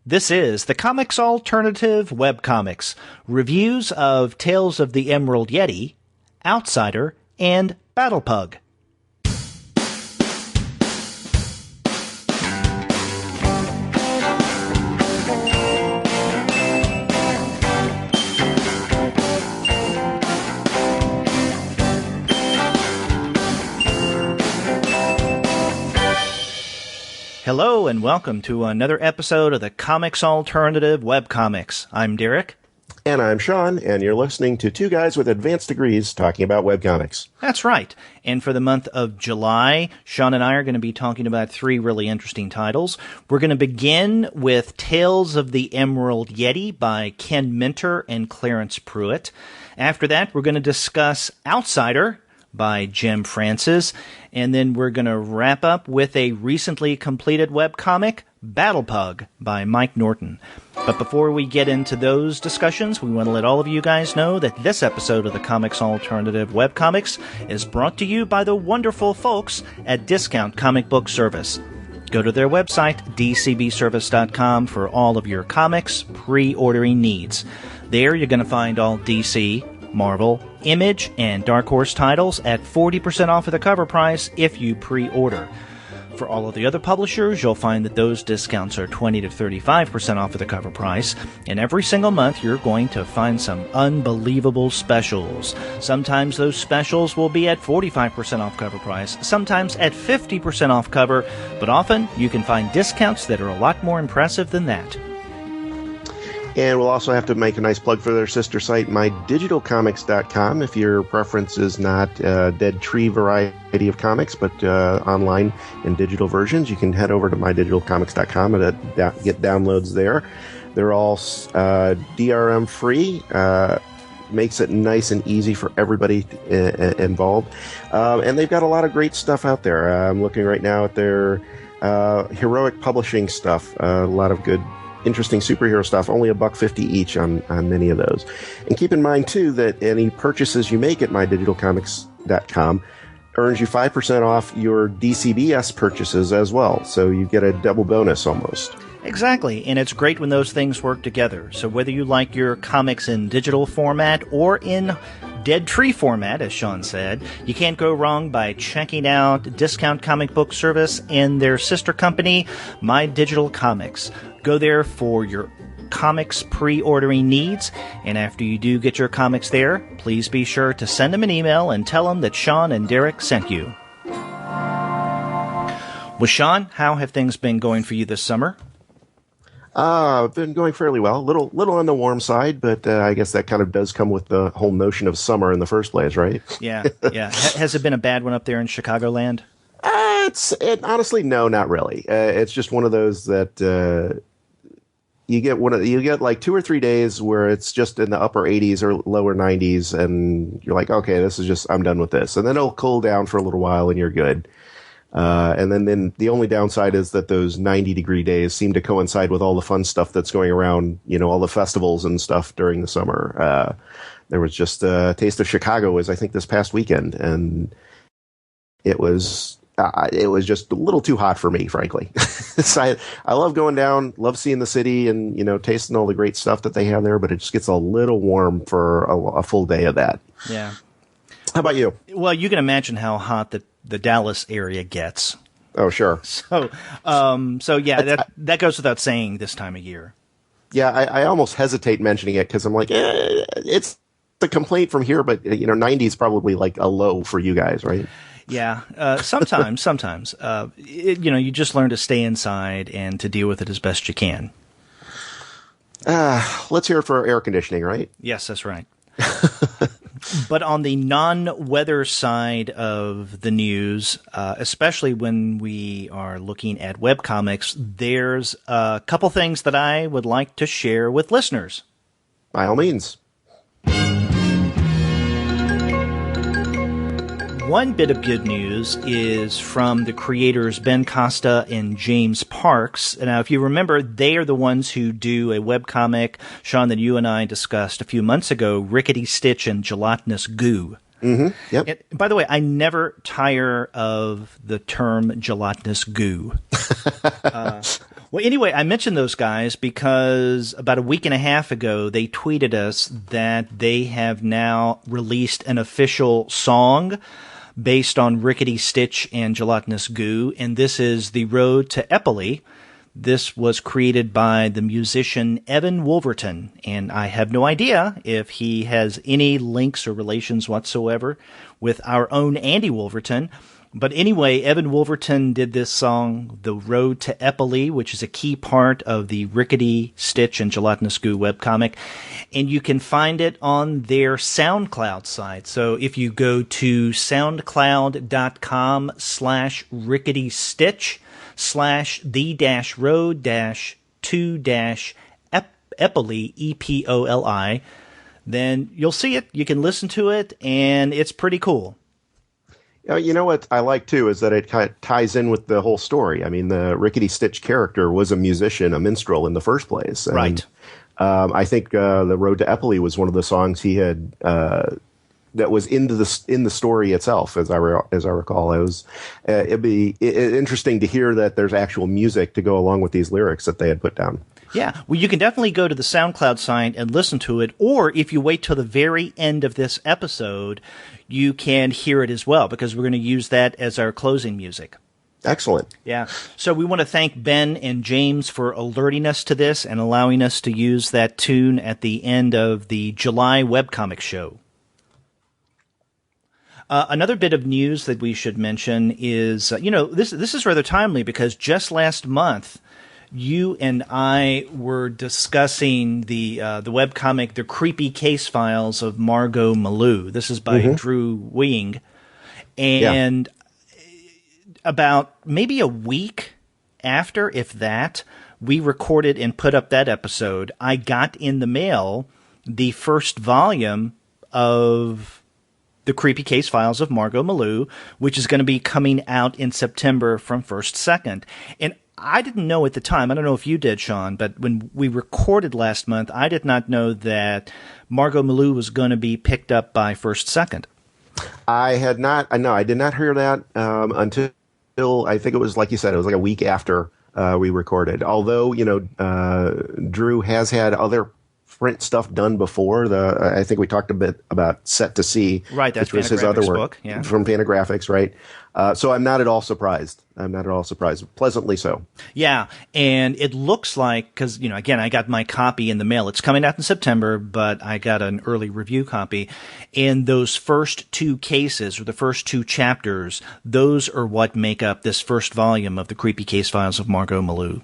This is the Comics Alternative Webcomics, reviews of Tales of the Emerald Yeti, Outsider, and Battlepug. Hello and welcome to another episode of the Comics Alternative Webcomics. I'm Derek. And I'm Sean, and you're listening to two guys with advanced degrees talking about webcomics. That's right. And for the month of July, Sean and I are going to be talking about three really interesting titles. We're going to begin with Tales of the Emerald Yeti by Kenn, Minter and Clarence Pruitt. After that, we're going to discuss Outsider by Jim Francis, and then we're going to wrap up with a recently completed webcomic, Battlepug by Mike Norton. But before we get into those discussions, we want to let all of you guys know that this episode of the Comics Alternative Webcomics is brought to you by the wonderful folks at Discount Comic Book Service. Go to their website, dcbservice.com, for all of your comics pre-ordering needs. There you're going to find all DC, Marvel, Image, and Dark Horse titles at 40% off of the cover price if you pre-order. For all of the other publishers, you'll find that those discounts are 20 to 35% off of the cover price, and every single month you're going to find some unbelievable specials. Sometimes those specials will be at 45% off cover price, sometimes at 50% off cover, but often you can find discounts that are a lot more impressive than that. And we'll also have to make a nice plug for their sister site, mydigitalcomics.com. If your preference is not dead tree variety of comics, but online and digital versions, you can head over to mydigitalcomics.com and get downloads there. They're all DRM free. Makes it nice and easy for everybody involved. And they've got a lot of great stuff out there. I'm looking right now at their heroic publishing stuff. A lot of good, interesting superhero stuff, only $1.50 each on many of those. And keep in mind, too, that any purchases you make at mydigitalcomics.com earns you 5% off your DCBS purchases as well. So you get a double bonus almost. Exactly, and it's great when those things work together. So whether you like your comics in digital format or in dead tree format, as Sean said, you can't go wrong by checking out Discount Comic Book Service and their sister company, My Digital Comics. Go there for your comics pre-ordering needs, and after you do get your comics there, please be sure to send them an email and tell them that Sean and Derek sent you. Well, Sean, how have things been going for you this summer? Been going fairly well. Little on the warm side, but I guess that kind of does come with the whole notion of summer in the first place, right? Yeah. Has it been a bad one up there in Chicagoland? Honestly, no, not really. It's just one of those that you get like 2 or 3 days where it's just in the upper 80s or lower 90s, and you're like, okay, I'm done with this, and then it'll cool down for a little while, and you're good. And then the only downside is that those 90-degree days seem to coincide with all the fun stuff that's going around, all the festivals and stuff during the summer. There was just Taste of Chicago was, I think, this past weekend, and it was just a little too hot for me, frankly. So I love going down, love seeing the city and, tasting all the great stuff that they have there, but it just gets a little warm for a full day of that. Yeah. How about you? Well, you can imagine how hot the Dallas area gets. Oh, sure. So yeah, that goes without saying this time of year. Yeah, I almost hesitate mentioning it because I'm like, it's a complaint from here, but 90 is probably like a low for you guys, right? Yeah, sometimes. You just learn to stay inside and to deal with it as best you can. Let's hear it for air conditioning, right? Yes, that's right. But on the non-weather side of the news, especially when we are looking at webcomics, there's a couple things that I would like to share with listeners. By all means. One bit of good news is from the creators Ben Costa and James Parks. Now, if you remember, they are the ones who do a webcomic, Sean, that you and I discussed a few months ago, Rickety Stitch and Gelatinous Goo. Mm-hmm. Yep. And by the way, I never tire of the term gelatinous goo. Well, anyway, I mentioned those guys because about a week and a half ago, they tweeted us that they have now released an official song based on Rickety Stitch and Gelatinous Goo, and this is The Road to Eppley. This was created by the musician Evan Wolverton, and I have no idea if he has any links or relations whatsoever with our own Andy Wolverton. But anyway, Evan Wolverton did this song, The Road to Eppley, which is a key part of the Rickety Stitch and Gelatinous Goo webcomic. And you can find it on their SoundCloud site. So if you go to soundcloud.com/rickety-stitch/the-road-to-Eppley, E-P-O-L-I, then you'll see it. You can listen to it, and it's pretty cool. You know what I like, too, is that it kind of ties in with the whole story. I mean, the Rickety Stitch character was a musician, a minstrel in the first place. And, right. I think The Road to Eppley was one of the songs he had that was in the story itself, as I recall. It'd be interesting to hear that there's actual music to go along with these lyrics that they had put down. Yeah, well, you can definitely go to the SoundCloud site and listen to it, or if you wait till the very end of this episode, you can hear it as well, because we're going to use that as our closing music. Excellent. Yeah. So we want to thank Ben and James for alerting us to this and allowing us to use that tune at the end of the July webcomic show. Another bit of news that we should mention is, this is rather timely because just last month, you and I were discussing the webcomic, The Creepy Case Files of Margot Malou. This is by Drew Wing. And about maybe a week after, if that, we recorded and put up that episode, I got in the mail the first volume of The Creepy Case Files of Margot Malou, which is going to be coming out in September from First Second. And I didn't know at the time, I don't know if you did, Sean, but when we recorded last month, I did not know that Margot Malou was going to be picked up by First Second. I did not hear that until I think it was, like you said, it was like a week after we recorded. Although, Drew has had other print stuff done before. I think we talked a bit about Set to See, right? That's which was his other work from Fantagraphics, right? So I'm not at all surprised. Pleasantly so. Yeah, and it looks like, because again, I got my copy in the mail. It's coming out in September, but I got an early review copy. And those first two cases, or the first two chapters, those are what make up this first volume of the Creepy Case Files of Margot Malou.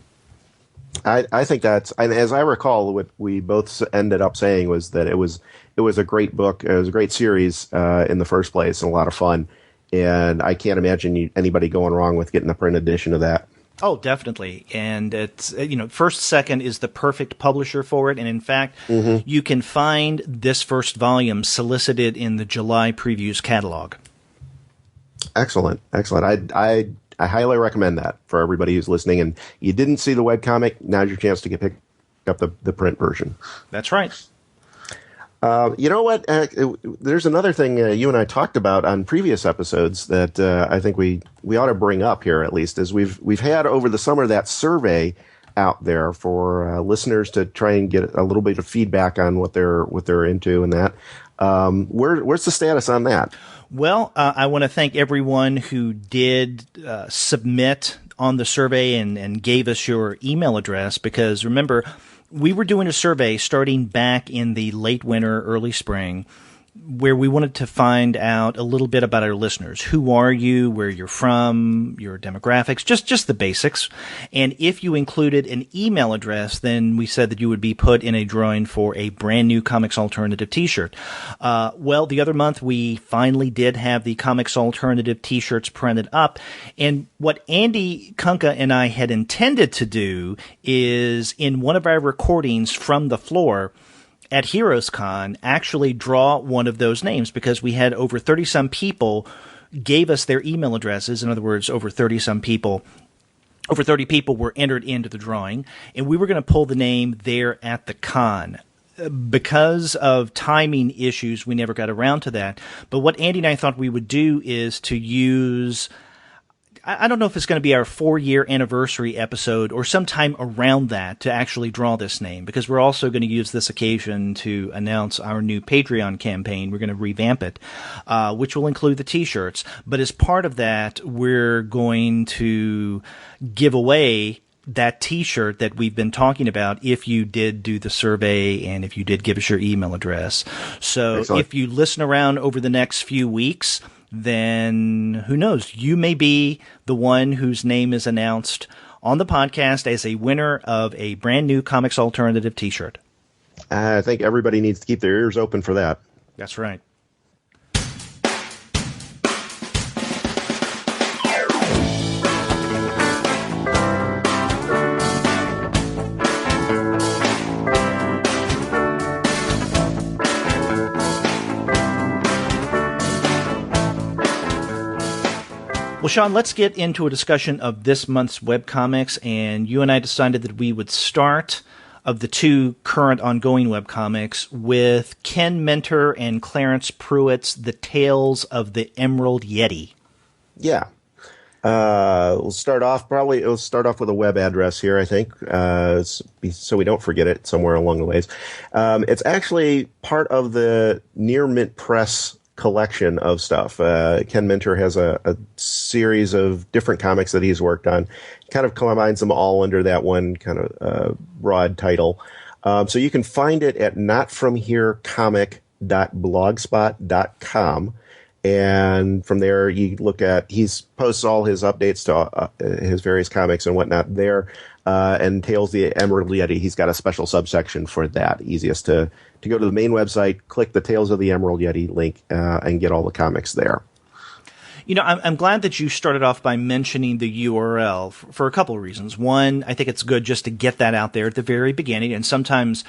I think that's, and as I recall, what we both ended up saying was that it was a great book. It was a great series in the first place, and a lot of fun. And I can't imagine anybody going wrong with getting a print edition of that. Oh, definitely. And it's, First Second is the perfect publisher for it. And in fact, you can find this first volume solicited in the July previews catalog. Excellent. I highly recommend that for everybody who's listening. And you didn't see the webcomic, now's your chance to pick up the print version. That's right. You know what? There's another thing you and I talked about on previous episodes that I think we ought to bring up here, at least, is we've had over the summer that survey out there for listeners to try and get a little bit of feedback on what they're into and that. Where's the status on that? Well, I want to thank everyone who did submit on the survey and gave us your email address, because remember, we were doing a survey starting back in the late winter, early spring, where we wanted to find out a little bit about our listeners. Who are you? Where you're from? Your demographics? Just the basics. And if you included an email address, then we said that you would be put in a drawing for a brand new Comics Alternative t-shirt. Well, the other month we finally did have the Comics Alternative t-shirts printed up. And what Andy Kunka and I had intended to do is, in one of our recordings from the floor at HeroesCon, actually draw one of those names, because we had over 30-some people gave us their email addresses. In other words, over 30 people were entered into the drawing, and we were going to pull the name there at the con. Because of timing issues, we never got around to that. But what Andy and I thought we would do is to use I don't know if it's going to be our 4-year anniversary episode or sometime around that to actually draw this name, because we're also going to use this occasion to announce our new Patreon campaign. We're going to revamp it, which will include the T-shirts. But as part of that, we're going to give away that T-shirt that we've been talking about if you did do the survey and if you did give us your email address. So Excellent. If you listen around over the next few weeks, then who knows? You may be the one whose name is announced on the podcast as a winner of a brand new Comics Alternative T-shirt. I think everybody needs to keep their ears open for that. That's right. Well, Sean, let's get into a discussion of this month's webcomics, and you and I decided that we would start of the two current ongoing webcomics with Kenn Minter and Clarence Pruitt's The Tales of the Emerald Yeti. Yeah. We'll start off with a web address here, I think, so we don't forget it somewhere along the ways. It's actually part of the Near Mint Press collection of stuff. Kenn Minter has a series of different comics that he's worked on. He kind of combines them all under that one kind of broad title. So you can find it at notfromherecomic.blogspot.com. And from there, you look at, he posts all his updates to his various comics and whatnot there. And Tales of the Emerald Yeti, he's got a special subsection for that. Easiest to go to the main website, click the Tales of the Emerald Yeti link, and get all the comics there. You know, I'm glad that you started off by mentioning the URL for a couple of reasons. One, I think it's good just to get that out there at the very beginning, and sometimes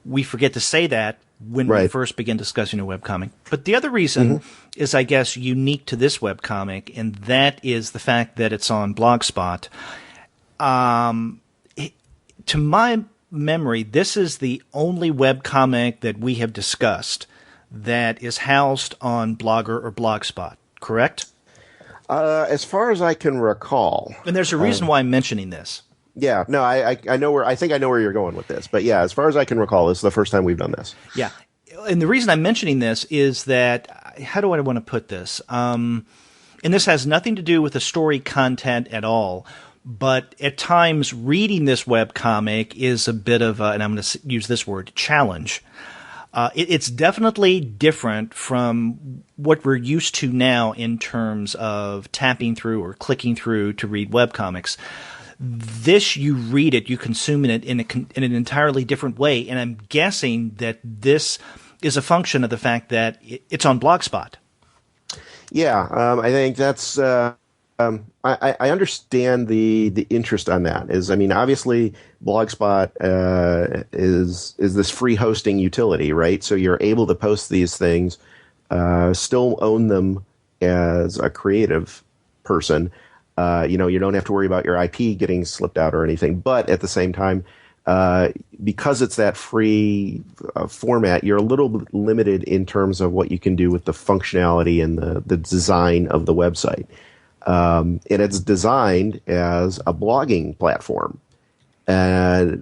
we forget to say that when we first begin discussing a webcomic. But the other reason is, I guess, unique to this webcomic, and that is the fact that it's on Blogspot. To my memory, this is the only webcomic that we have discussed that is housed on Blogger or Blogspot, correct? As far as I can recall. And there's a reason why I'm mentioning this. Yeah, no, I know where, I think I know where you're going with this. But yeah, as far as I can recall, this is the first time we've done this. Yeah. And the reason I'm mentioning this is that, how do I want to put this? And this has nothing to do with the story content at all. But at times, reading this webcomic is a bit of a, and I'm going to use this word, challenge. It's definitely different from what we're used to now in terms of tapping through or clicking through to read webcomics. This, you read it, you consume it in an entirely different way. And I'm guessing that this is a function of the fact that it's on Blogspot. Yeah, I think that's... I understand the interest on that. I mean, obviously, Blogspot is this free hosting utility, right? So you're able to post these things, still own them as a creative person. You don't have to worry about your IP getting slipped out or anything. But at the same time, because it's that free format, you're a little bit limited in terms of what you can do with the functionality and the design of the website. And it's designed as a blogging platform,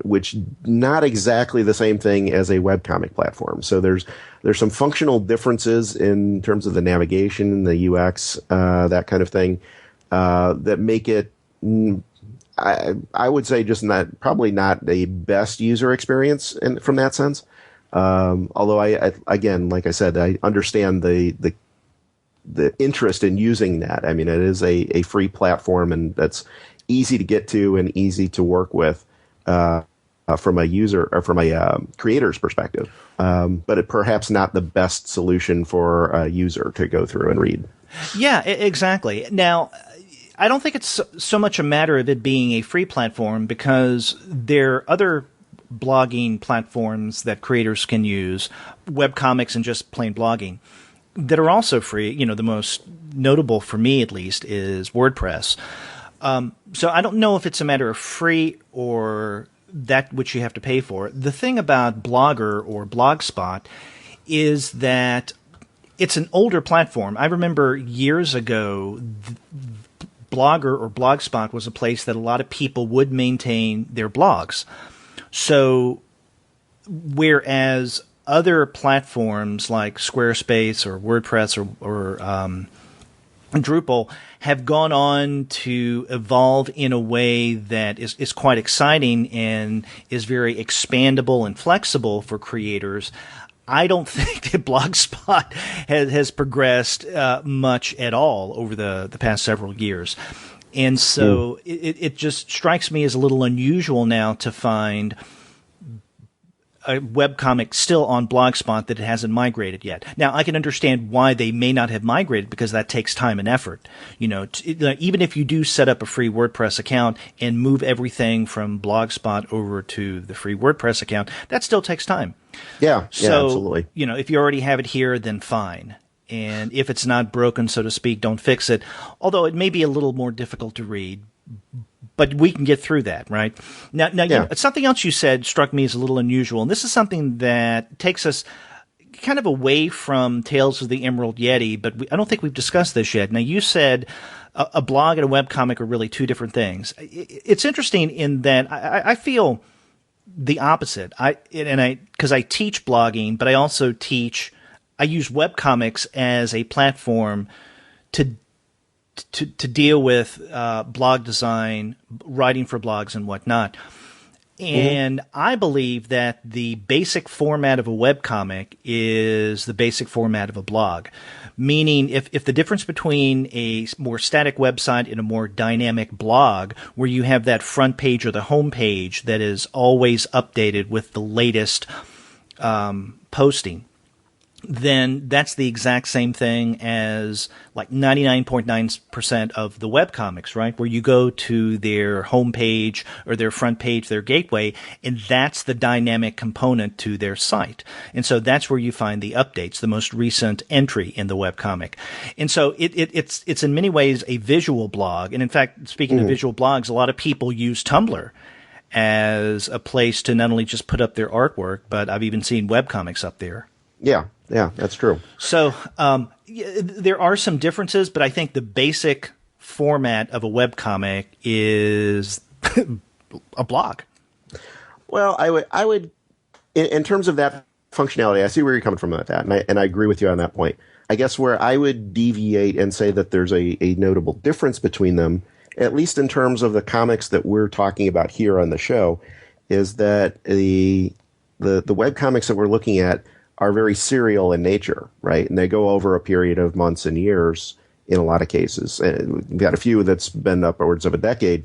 which not exactly the same thing as a webcomic platform. So there's some functional differences in terms of the navigation, the UX, that kind of thing, that make it, I would say, just probably not the best user experience from that sense. Although again, like I said, I understand the interest in using that. I mean, it is a free platform, and that's easy to get to and easy to work with from a user or from a creator's perspective. But it perhaps not the best solution for a user to go through and read. Yeah, exactly. Now, I don't think it's so much a matter of it being a free platform, because there are other blogging platforms that creators can use, webcomics and just plain blogging, that are also free. You know, the most notable for me, at least, is WordPress. So I don't know if it's a matter of free or that which you have to pay for. The thing about Blogger or Blogspot is that it's an older platform. I remember years ago, Blogger or Blogspot was a place that a lot of people would maintain their blogs. So whereas other platforms like Squarespace or WordPress or Drupal have gone on to evolve in a way that is quite exciting and is very expandable and flexible for creators, I don't think that Blogspot has progressed much at all over the past several years. And so it just strikes me as a little unusual now to find a webcomic still on Blogspot that it hasn't migrated yet. Now, I can understand why they may not have migrated, because that takes time and effort. You know, even if you do set up a free WordPress account and move everything from Blogspot over to the free WordPress account, that still takes time. Yeah, so, absolutely. You know, if you already have it here, then fine. And if it's not broken, so to speak, don't fix it. Although it may be a little more difficult to read, but we can get through that, right? Now, you know, something else you said struck me as a little unusual, and this is something that takes us kind of away from Tales of the Emerald Yeti, but I don't think we've discussed this yet. Now, you said a blog and a webcomic are really two different things. It's interesting in that I feel the opposite. Because I teach blogging, but I also I use webcomics as a platform to deal with blog design, writing for blogs and whatnot. And I believe that the basic format of a webcomic is the basic format of a blog. Meaning if the difference between a more static website and a more dynamic blog, where you have that front page or the home page that is always updated with the latest posting, then that's the exact same thing as like 99.9% of the webcomics, right? Where you go to their homepage or their front page, their gateway, and that's the dynamic component to their site. And so that's where you find the updates, the most recent entry in the webcomic. And so it's in many ways a visual blog. And in fact, speaking of visual blogs, a lot of people use Tumblr as a place to not only just put up their artwork, but I've even seen webcomics up there. Yeah, that's true. So there are some differences, but I think the basic format of a webcomic is a blog. Well, I would, in terms of that functionality, I see where you're coming from with that, and I agree with you on that point. I guess where I would deviate and say that there's a notable difference between them, at least in terms of the comics that we're talking about here on the show, is that the webcomics that we're looking at are very serial in nature, right? And they go over a period of months and years in a lot of cases. And we've got a few that's been upwards of a decade.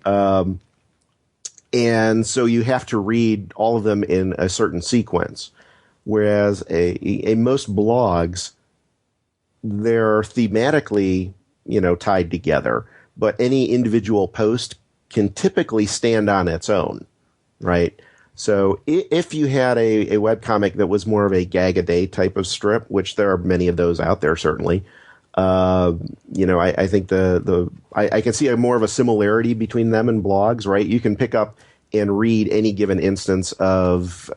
And so you have to read all of them in a certain sequence. Whereas most blogs, they're thematically, tied together, but any individual post can typically stand on its own, right? So if you had a webcomic that was more of a gag-a-day type of strip, which there are many of those out there, certainly, I think I can see more of a similarity between them and blogs, right? You can pick up and read any given instance of,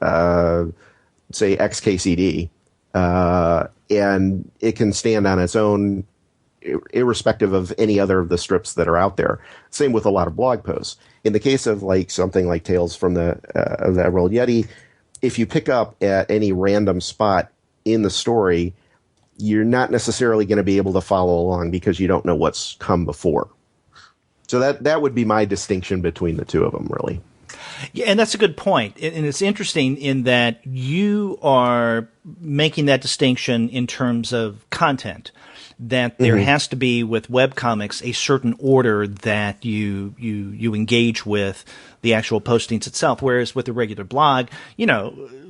say, XKCD, and it can stand on its own, irrespective of any other of the strips that are out there. Same with a lot of blog posts. In the case of like something like Tales from the Emerald Yeti, if you pick up at any random spot in the story, you're not necessarily going to be able to follow along because you don't know what's come before. So that would be my distinction between the two of them, really. Yeah, and that's a good point. And it's interesting in that you are making that distinction in terms of content, that there has to be with webcomics a certain order that you engage with the actual postings itself, whereas with a regular blog,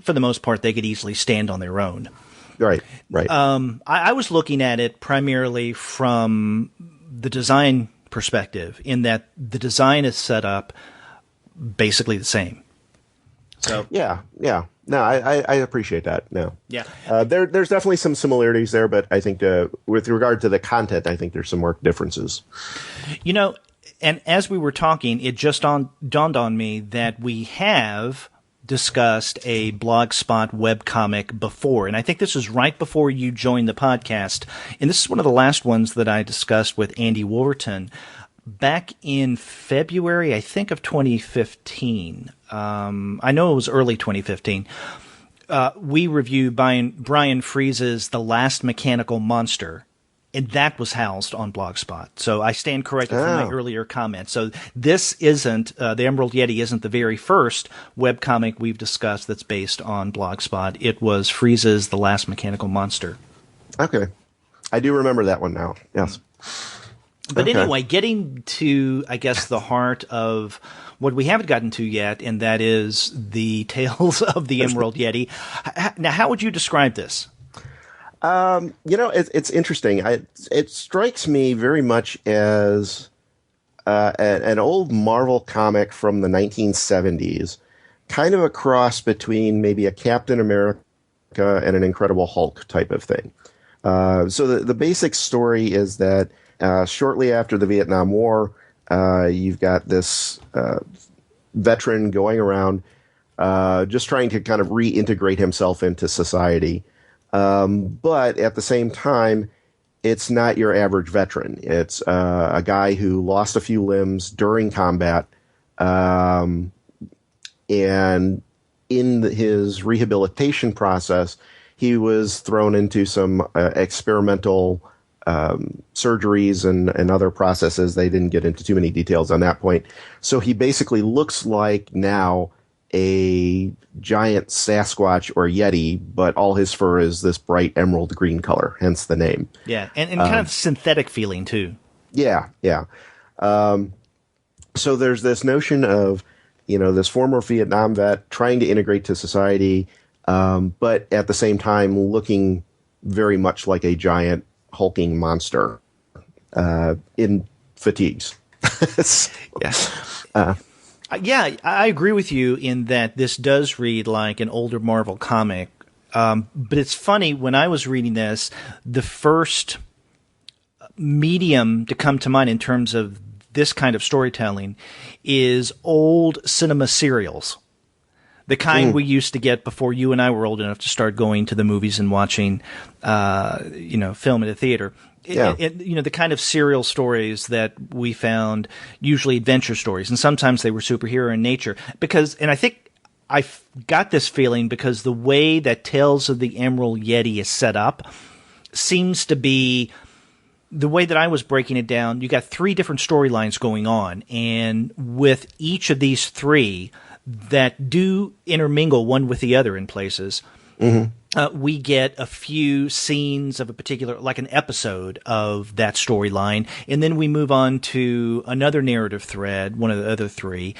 for the most part, they could easily stand on their own. Right. I was looking at it primarily from the design perspective, in that the design is set up basically the same. So yeah. No, I appreciate that. No. Yeah. There's definitely some similarities there, but I think with regard to the content, I think there's some marked differences. And as we were talking, it just dawned on me that we have discussed a Blogspot webcomic before, and I think this was right before you joined the podcast, and this is one of the last ones that I discussed with Andy Wolverton. back in February, I think, of 2015. I know it was early 2015. We reviewed Brian Freese's The Last Mechanical Monster, and that was housed on Blogspot. So I stand corrected from my earlier comment. So this isn't, the Emerald Yeti isn't the very first webcomic we've discussed that's based on Blogspot. It was Freese's The Last Mechanical Monster. Okay. I do remember that one now. Yes. But anyway, getting to, I guess, the heart of what we haven't gotten to yet, and that is the Tales of the Emerald Yeti. Now, how would you describe this? It's interesting. It strikes me very much as an old Marvel comic from the 1970s, kind of a cross between maybe a Captain America and an Incredible Hulk type of thing. So the basic story is that shortly after the Vietnam War, you've got this veteran going around just trying to kind of reintegrate himself into society. But at the same time, it's not your average veteran. It's a guy who lost a few limbs during combat, and in his rehabilitation process, he was thrown into some experimental surgeries and other processes. They didn't get into too many details on that point. So he basically looks like now a giant Sasquatch or Yeti, but all his fur is this bright emerald green color, hence the name. Yeah, and kind of synthetic feeling, too. Yeah. So there's this notion of, this former Vietnam vet trying to integrate to society, but at the same time looking very much like a giant hulking monster in fatigues. Yeah, I agree with you in that this does read like an older Marvel comic. But it's funny, when I was reading this, the first medium to come to mind in terms of this kind of storytelling is old cinema serials. The kind we used to get before you and I were old enough to start going to the movies and watching, film at a theater. The kind of serial stories that we found, usually adventure stories, and sometimes they were superhero in nature. And I think I got this feeling because the way that Tales of the Emerald Yeti is set up seems to be the way that I was breaking it down. You got 3 different storylines going on, and with each of these 3 that do intermingle one with the other in places. We get a few scenes of a particular, like an episode of that storyline, and then we move on to another narrative thread, one of the other 3,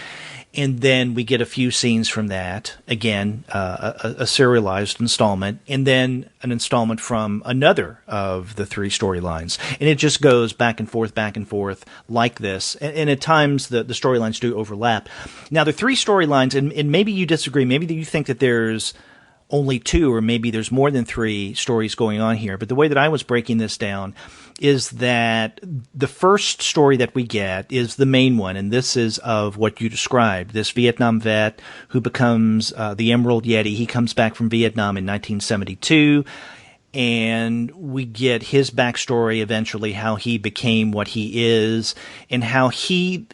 and then we get a few scenes from that, again, a serialized installment, and then an installment from another of the 3 storylines. And it just goes back and forth like this. And at times the storylines do overlap. Now, the 3 storylines, and maybe you disagree, maybe you think that there's only 2, or maybe there's more than 3 stories going on here. But the way that I was breaking this down is that the first story that we get is the main one, and this is of what you described, this Vietnam vet who becomes the Emerald Yeti. He comes back from Vietnam in 1972, and we get his backstory eventually, how he became what he is, and how he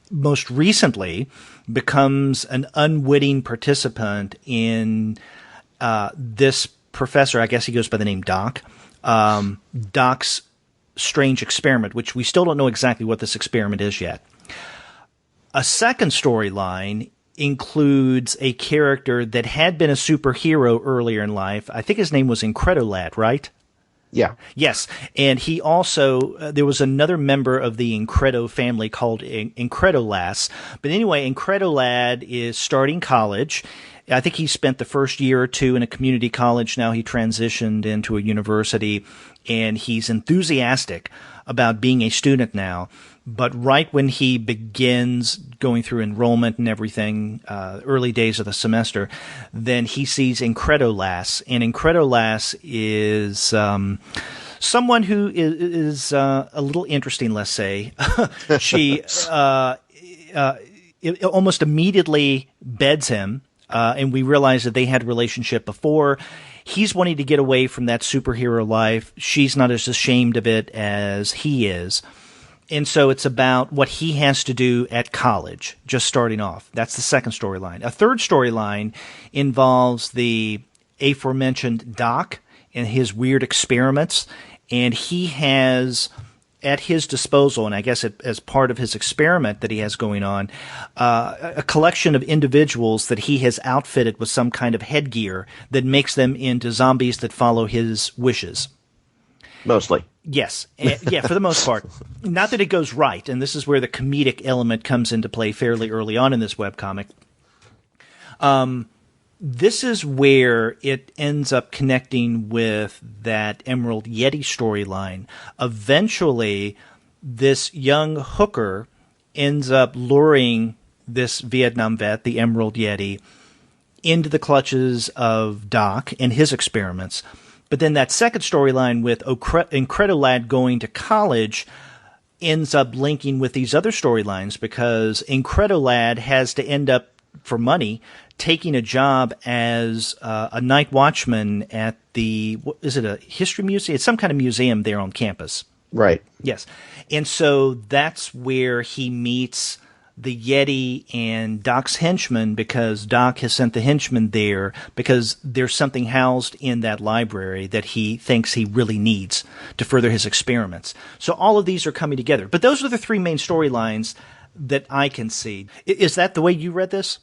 most recently becomes an unwitting participant in this professor, I guess he goes by the name Doc, Doc's strange experiment, which we still don't know exactly what this experiment is yet. A second storyline includes a character that had been a superhero earlier in life. I think his name was Incredolad, right? Yeah. Yes. And he also, there was another member of the Incredo family called Incredolas. But anyway, Incredolad is starting college. I think he spent the first year or 2 in a community college. Now he transitioned into a university, and he's enthusiastic about being a student now. But right when he begins going through enrollment and everything, early days of the semester, then he sees Incredolas. And Incredolas is someone who is a little interesting, let's say. She almost immediately beds him, and we realize that they had a relationship before. He's wanting to get away from that superhero life. She's not as ashamed of it as he is. And so it's about what he has to do at college, just starting off. That's the second storyline. A third storyline involves the aforementioned Doc and his weird experiments. And he has at his disposal, and I guess as part of his experiment that he has going on, a collection of individuals that he has outfitted with some kind of headgear that makes them into zombies that follow his wishes. Mostly. Yes. Yeah, for the most part. Not that it goes right, and this is where the comedic element comes into play fairly early on in this webcomic. This is where it ends up connecting with that Emerald Yeti storyline. Eventually, this young hooker ends up luring this Vietnam vet, the Emerald Yeti, into the clutches of Doc and his experiments. But then that second storyline with Incredolad going to college ends up linking with these other storylines because Incredolad has to end up, for money, taking a job as a night watchman at the, is it a history museum? It's some kind of museum there on campus. Right. Yes. And so that's where he meets the Yeti and Doc's henchman, because Doc has sent the henchman there because there's something housed in that library that he thinks he really needs to further his experiments. So all of these are coming together. But those are the three main storylines that I can see. Is that the way you read this?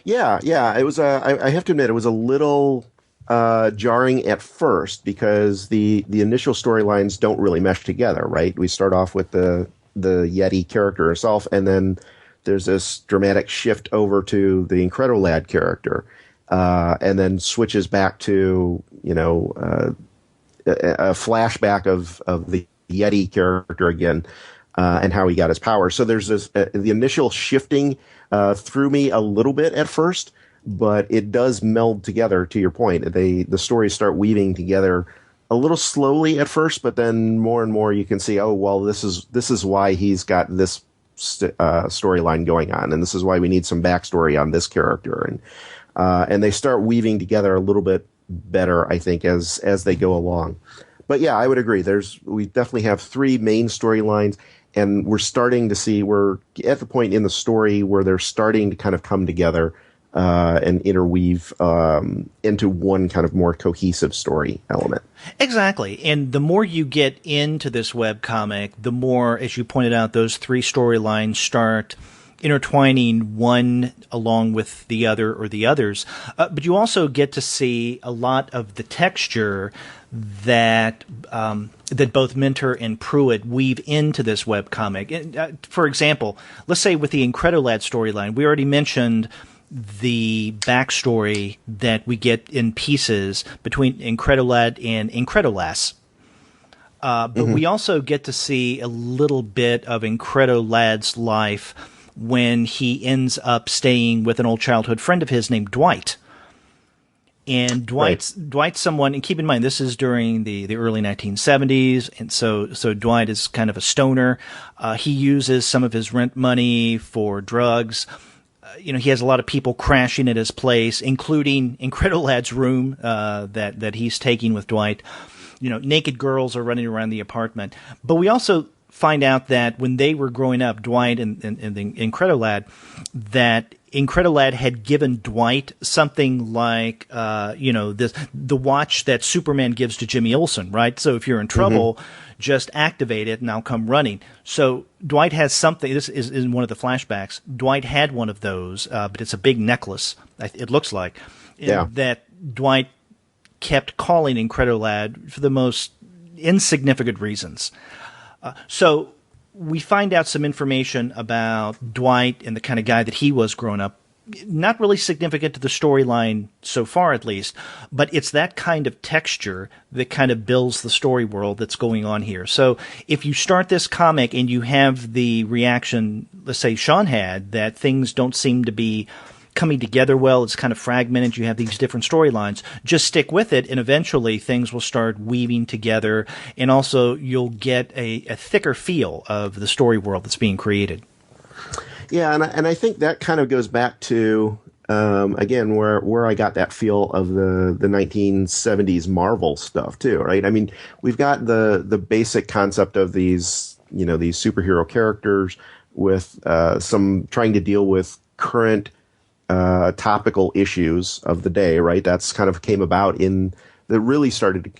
Yeah. It was. I have to admit, it was a little jarring at first because the initial storylines don't really mesh together. Right. We start off with the Yeti character herself, and then there's this dramatic shift over to the Incredolad character, and then switches back to a flashback of the Yeti character again. And how he got his power. So there's this, the initial shifting threw me a little bit at first, but it does meld together. To your point, the stories start weaving together a little slowly at first, but then more and more you can see, oh well, this is why he's got this storyline going on, and this is why we need some backstory on this character, and they start weaving together a little bit better, I think, as they go along. But yeah, I would agree. We definitely have three main storylines. And we're starting to see, we're at the point in the story where they're starting to kind of come together and interweave into one kind of more cohesive story element. Exactly. And the more you get into this webcomic, the more, as you pointed out, those three storylines start intertwining one along with the other or the others. But you also get to see a lot of the texture that both Minter and Pruitt weave into this webcomic. For example, let's say with the Incredolad storyline, we already mentioned the backstory that we get in pieces between Incredolad and Incredolas. But we also get to see a little bit of Incredolad's life when he ends up staying with an old childhood friend of his named Dwight. And Dwight's someone, and keep in mind, this is during the early 1970s, and so Dwight is kind of a stoner. He uses some of his rent money for drugs. He has a lot of people crashing at his place, including Incredolad's room that he's taking with Dwight. Naked girls are running around the apartment. But we also find out that when they were growing up, Dwight and Incredolad, that Incredolad had given Dwight something like, the watch that Superman gives to Jimmy Olsen, right? So if you're in trouble, just activate it and I'll come running. So Dwight has something. This is in one of the flashbacks. Dwight had one of those, but it's a big necklace, it looks like, that Dwight kept calling Incredolad for the most insignificant reasons. So we find out some information about Dwight and the kind of guy that he was growing up. Not really significant to the storyline so far, at least, but it's that kind of texture that kind of builds the story world that's going on here. So if you start this comic and you have the reaction, let's say Sean had, that things don't seem to be coming together well, it's kind of fragmented, you have these different storylines, just stick with it, and eventually things will start weaving together, and also you'll get a thicker feel of the story world that's being created. Yeah, and I think that kind of goes back to, again, where I got that feel of the 1970s Marvel stuff, too, right? I mean, we've got the basic concept of these these superhero characters with some trying to deal with current topical issues of the day, right? That's kind of came about that really started to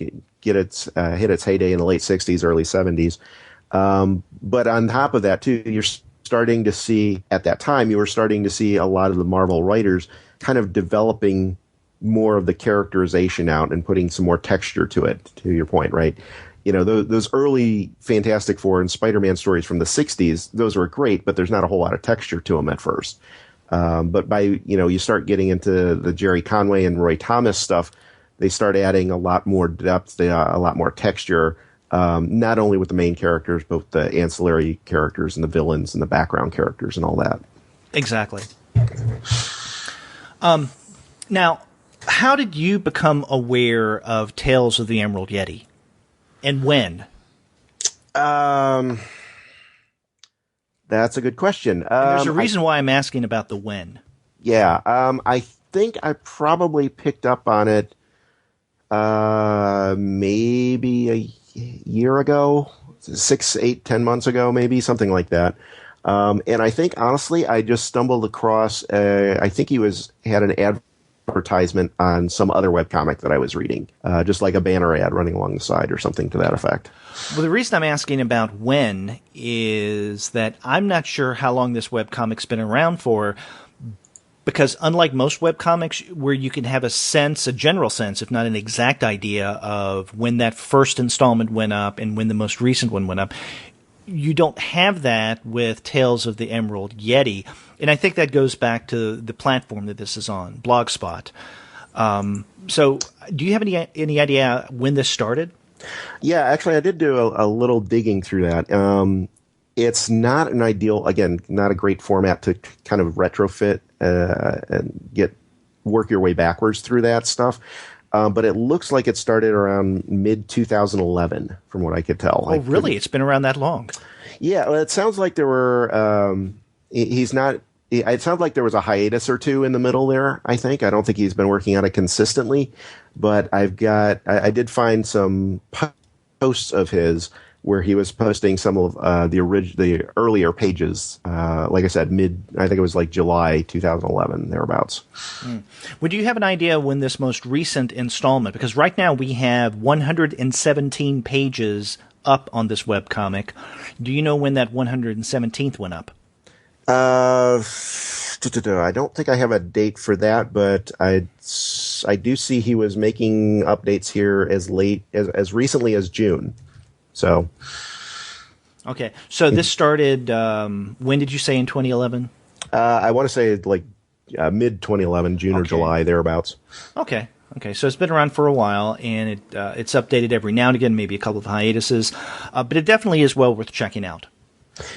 get hit its heyday in the late 60s, early 70s. But on top of that, too, you're starting to see, at that time, you were starting to see a lot of the Marvel writers kind of developing more of the characterization out and putting some more texture to it, to your point, right? Those early Fantastic Four and Spider-Man stories from the 60s, those were great, but there's not a whole lot of texture to them at first. But by, you start getting into the Jerry Conway and Roy Thomas stuff, they start adding a lot more depth, a lot more texture, not only with the main characters, but the ancillary characters and the villains and the background characters and all that. Exactly. Now, how did you become aware of Tales of the Emerald Yeti? And when? That's a good question. There's a reason why I'm asking about the when. Yeah. I think I probably picked up on it maybe a year ago, 6, 8, 10 months ago, maybe, something like that. And I think, honestly, I just stumbled across, I think he had an advertisement on some other webcomic that I was reading, just like a banner ad running along the side or something to that effect. Well, the reason I'm asking about when is that I'm not sure how long this webcomic's been around for, because unlike most webcomics where you can have a general sense, if not an exact idea of when that first installment went up and when the most recent one went up, you don't have that with Tales of the Emerald Yeti. And I think that goes back to the platform that this is on, Blogspot. So do you have any idea when this started? Yeah, actually, I did do a little digging through that. It's not an ideal, again, not a great format to kind of retrofit and work your way backwards through that stuff. But it looks like it started around mid-2011, from what I could tell. Oh, really? It's been around that long? Yeah, well, it sounds like there were it sounds like there was a hiatus or two in the middle there, I think. I don't think he's been working on it consistently, but I did find some posts of his where he was posting some of the earlier pages. Like I said, I think it was like July 2011, thereabouts. Well, do you have an idea when this most recent installment, because right now we have 117 pages up on this webcomic. Do you know when that 117th went up? I don't think I have a date for that, but I do see he was making updates here as recently as June. So, okay. So this started. When did you say in 2011? I want to say like mid 2011, June or July, thereabouts. Okay. So it's been around for a while, and it's updated every now and again, maybe a couple of hiatuses, but it definitely is well worth checking out.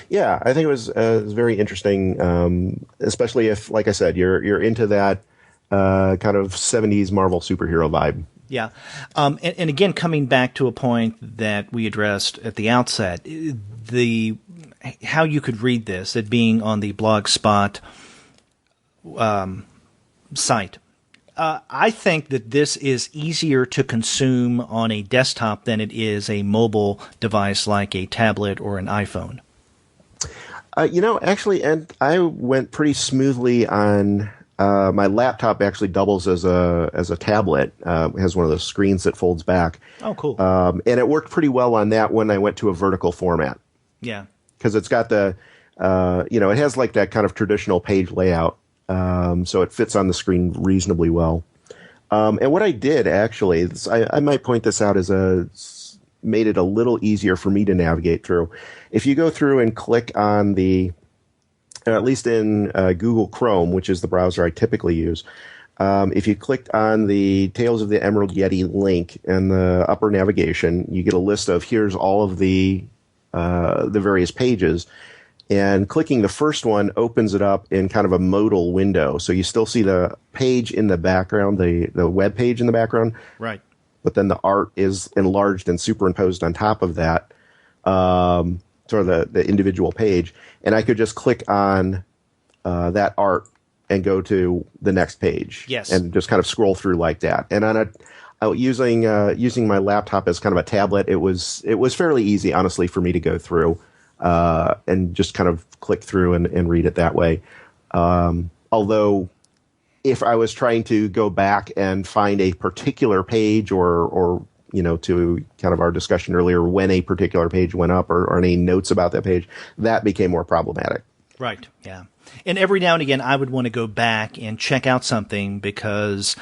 Yeah, I think it was very interesting, especially if, like I said, you're into that kind of 70s Marvel superhero vibe. Yeah. And again, coming back to a point that we addressed at the outset, how you could read this, it being on the Blogspot site. I think that this is easier to consume on a desktop than it is a mobile device like a tablet or an iPhone. Actually, and I went pretty smoothly on my laptop. Actually, doubles as a tablet. It has one of those screens that folds back. Oh, cool! And it worked pretty well on that when I went to a vertical format. Yeah, because it's got it has like that kind of traditional page layout, so it fits on the screen reasonably well. And what I did actually, I might point this out as made it a little easier for me to navigate through. If you go through and click on at least in Google Chrome, which is the browser I typically use, if you clicked on the Tales of the Emerald Yeti link in the upper navigation, you get a list of here's all of the various pages. And clicking the first one opens it up in kind of a modal window. So you still see the page in the background, the web page in the background. Right. But then the art is enlarged and superimposed on top of that, sort of the individual page. And I could just click on that art and go to the next page. Yes. And just kind of scroll through like that. And on using my laptop as kind of a tablet, it was fairly easy, honestly, for me to go through. and just kind of click through and read it that way. Although, if I was trying to go back and find a particular page or to kind of our discussion earlier, when a particular page went up or any notes about that page, that became more problematic. Right, yeah. And every now and again, I would want to go back and check out something because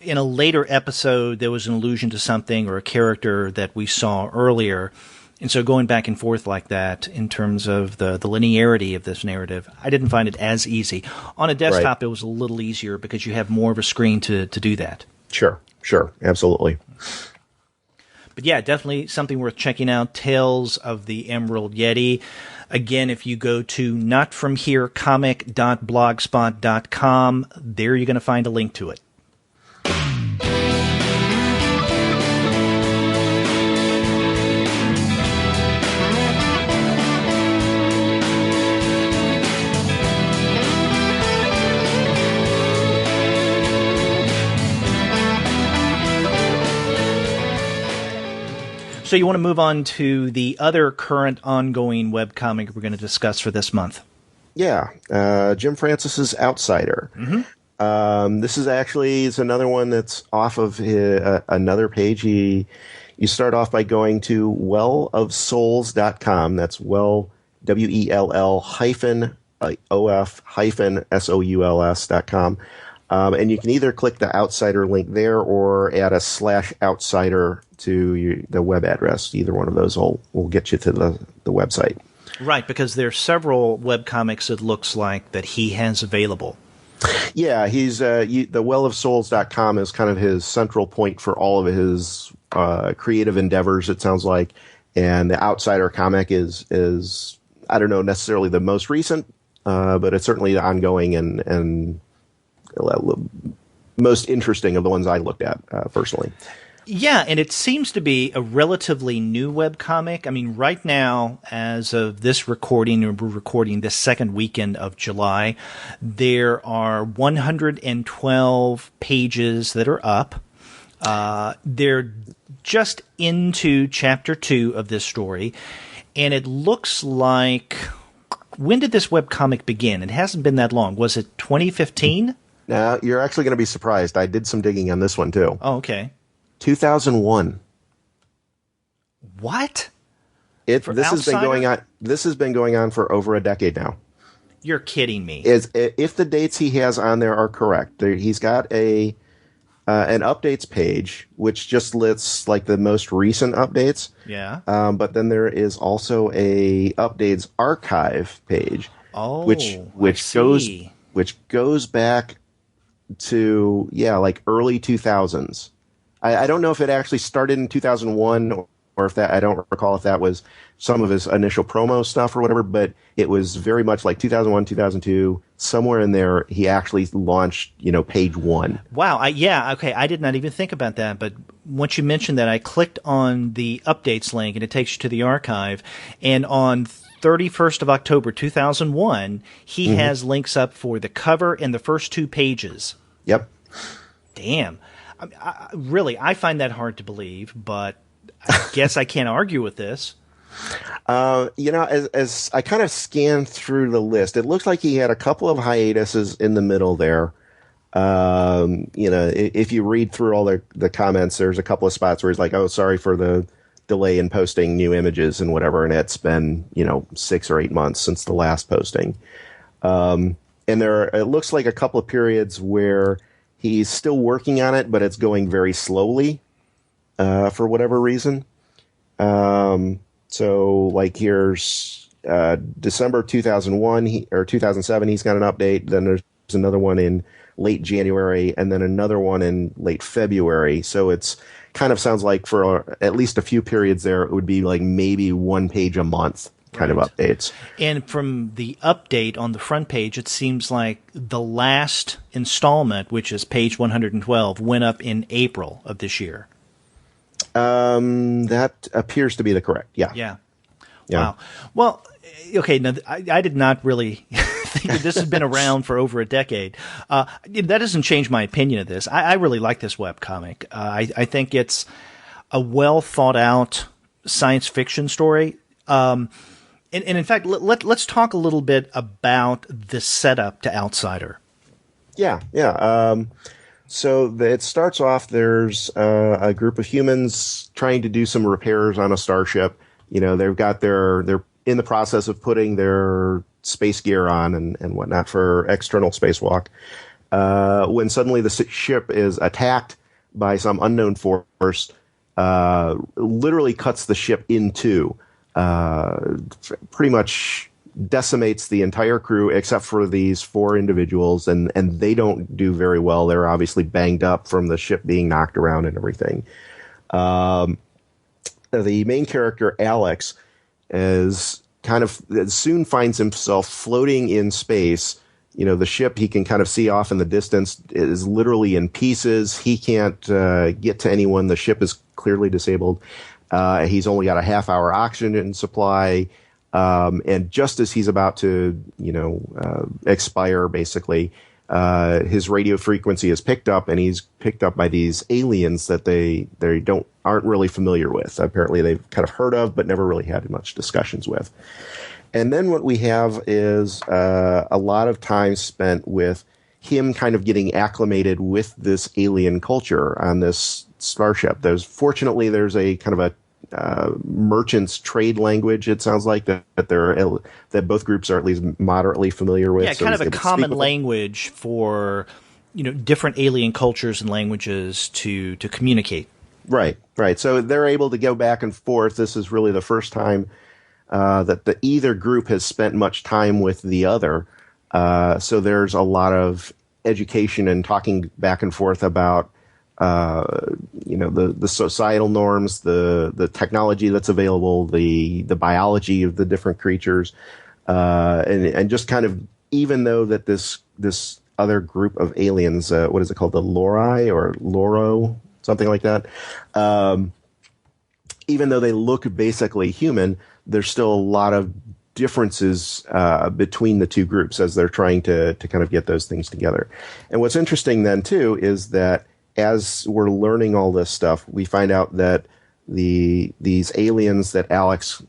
in a later episode, there was an allusion to something or a character that we saw earlier. And so going back and forth like that in terms of the linearity of this narrative, I didn't find it as easy. On a desktop, It was a little easier because you have more of a screen to do that. Sure, absolutely. But yeah, definitely something worth checking out, Tales of the Emerald Yeti. Again, if you go to notfromherecomic.blogspot.com, there you're going to find a link to it. So you want to move on to the other current ongoing webcomic we're going to discuss for this month. Yeah, Jim Francis's Outsider. Mm-hmm. This is it's another one that's off of another page. You start off by going to wellofsouls.com. That's WELL hyphen OF hyphen SOULS.com. And you can either click the Outsider link there or add a /outsider to the web address. Either one of those will get you to the website. Right, because there are several webcomics it looks like that he has available. Yeah, he's the wellofsouls.com is kind of his central point for all of his creative endeavors, it sounds like. And the Outsider comic is I don't know necessarily the most recent, but it's certainly ongoing and most interesting of the ones I looked at personally. Yeah, and it seems to be a relatively new webcomic. I mean, right now, as of this recording, we're recording this second weekend of July, there are 112 pages that are up. They're just into chapter 2 of this story, and it looks like... When did this webcomic begin? It hasn't been that long. Was it 2015? Now, you're actually going to be surprised. I did some digging on this one, too. Oh, okay. 2001. What? This has been going on for over a decade now. You're kidding me. If the dates he has on there are correct, he's got an updates page which just lists like the most recent updates. Yeah. But then there is also a updates archive page. Oh, which goes back to like early 2000s. I don't know if it actually started in 2001 or if that, I don't recall if that was some of his initial promo stuff or whatever, but it was very much like 2001, 2002, somewhere in there, he actually launched, page 1. Wow. Okay. I did not even think about that, but once you mentioned that, I clicked on the updates link and it takes you to the archive, and on 31st of October 2001, he has links up for the cover and the first 2 pages. Yep. Damn. I find that hard to believe, but I guess I can't argue with this. As I kind of scanned through the list, it looks like he had a couple of hiatuses in the middle there. If you read through all the comments, there's a couple of spots where he's like, "Oh, sorry for the delay in posting new images and whatever," and it's been 6 or 8 months since the last posting. And it looks like a couple of periods where he's still working on it, but it's going very slowly for whatever reason. So like here's December 2001 or 2007, he's got an update. Then there's another one in late January, and then another one in late February. So it's kind of sounds like for at least a few periods there, it would be like maybe 1 page a month kind of updates. And from the update on the front page, it seems like the last installment, which is page 112, went up in April of this year. That appears to be the correct. Yeah. Yeah. Wow. Well, okay. Now, I did not really think that this has been around for over a decade. That doesn't change my opinion of this. I really like this webcomic. I think it's a well thought out science fiction story. And in fact, let's talk a little bit about the setup to Outsider. Yeah. So it starts off, there's a group of humans trying to do some repairs on a starship. They're in the process of putting their space gear on and whatnot for external spacewalk. When suddenly the ship is attacked by some unknown force, literally cuts the ship in two. Pretty much decimates the entire crew except for these 4 individuals, and they don't do very well. They're obviously banged up from the ship being knocked around and everything. The main character, Alex, soon finds himself floating in space. The ship he can kind of see off in the distance is literally in pieces. He can't get to anyone. The ship is clearly disabled. He's only got a half-hour oxygen supply, and just as he's about to, expire, basically, his radio frequency is picked up, and he's picked up by these aliens that they aren't really familiar with. Apparently, they've kind of heard of, but never really had much discussions with. And then what we have is a lot of time spent with him kind of getting acclimated with this alien culture on this starship. There's a kind of a merchant's trade language, it sounds like, that both groups are at least moderately familiar with. Yeah, so kind of a common language for different alien cultures and languages to communicate. Right. So they're able to go back and forth. This is really the first time that either group has spent much time with the other. So there's a lot of education and talking back and forth about the societal norms, the technology that's available, the biology of the different creatures, and just kind of, even though that this other group of aliens, what is it called, the Lori or Loro, something like that, even though they look basically human, there's still a lot of differences between the two groups as they're trying to kind of get those things together. And what's interesting then too is that as we're learning all this stuff, we find out that these aliens that Alex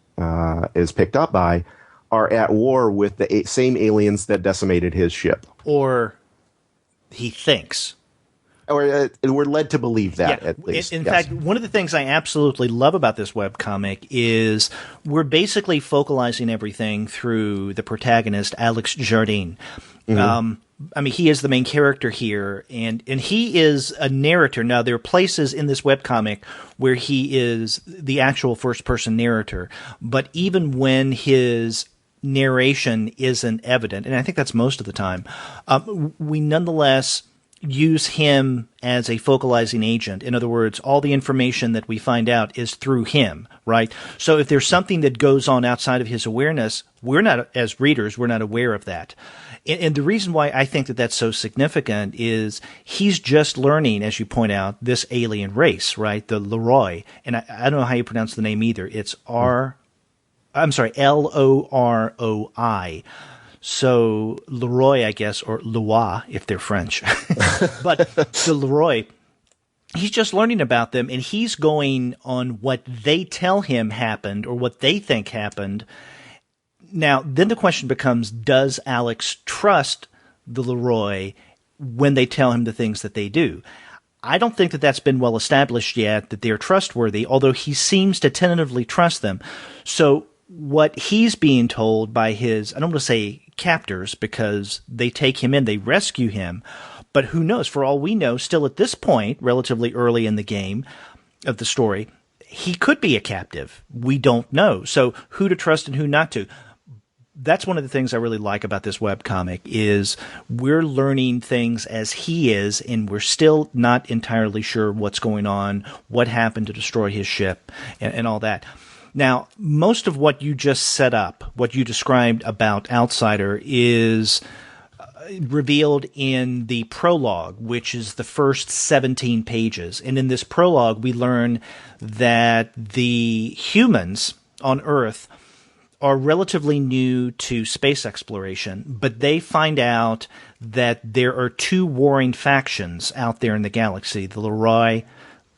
is picked up by are at war with the same aliens that decimated his ship. Or he thinks. Or we're led to believe that, yeah. at least. In fact, one of the things I absolutely love about this webcomic is we're basically focalizing everything through the protagonist, Alex Jardin. Mm-hmm. He is the main character here, and he is a narrator. Now, there are places in this webcomic where he is the actual first-person narrator, but even when his narration isn't evident, and I think that's most of the time, we nonetheless use him as a focalizing agent. In other words, all the information that we find out is through him, right? So if there's something that goes on outside of his awareness, we're not, as readers, we're not aware of that. And the reason why I think that that's so significant is he's just learning, as you point out, this alien race, right? The Loroi. And I don't know how you pronounce the name either. It's Loroi. So Leroy, I guess, or Lois, if they're French. But the Leroy, he's just learning about them, and he's going on what they tell him happened or what they think happened. Now, then the question becomes, does Alex trust the Leroy when they tell him the things that they do? I don't think that that's been well established yet, that they're trustworthy, although he seems to tentatively trust them. So what he's being told by his, I don't want to say captors, because they take him in, they rescue him, but who knows? For all we know, still at this point, relatively early in the game of the story, he could be a captive. We don't know. So who to trust and who not to. That's one of the things I really like about this webcomic is we're learning things as he is, and we're still not entirely sure what's going on, what happened to destroy his ship, and all that. Now, most of what you just set up, what you described about Outsider, is revealed in the prologue, which is the first 17 pages. And in this prologue, we learn that the humans on Earth are relatively new to space exploration, but they find out that there are two warring factions out there in the galaxy, the Loroi,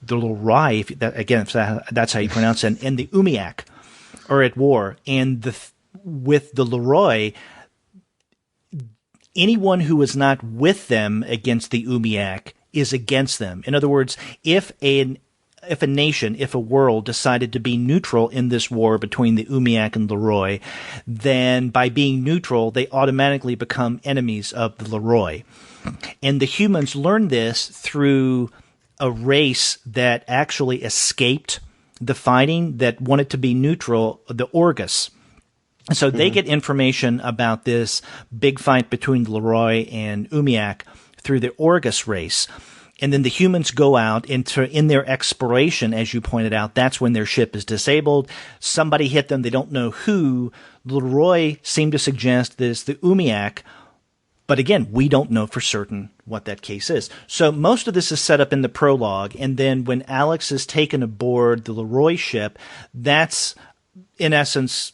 if that's how you pronounce it, and the Umiak. are at war, and with the Leroy, anyone who is not with them against the Umiak is against them. In other words, if a nation, if a world decided to be neutral in this war between the Umiak and Leroy, then by being neutral, they automatically become enemies of the Leroy. And the humans learned this through a race that actually escaped the fighting, that wanted to be neutral, the Orgus. So they get information about this big fight between the Leroy and Umiak through the Orgus race. And then the humans go out in their exploration, as you pointed out. That's when their ship is disabled. Somebody hit them. They don't know who. Leroy seemed to suggest that it's the Umiak. But again, we don't know for certain what that case is. So most of this is set up in the prologue. And then when Alex is taken aboard the Leroy ship, that's in essence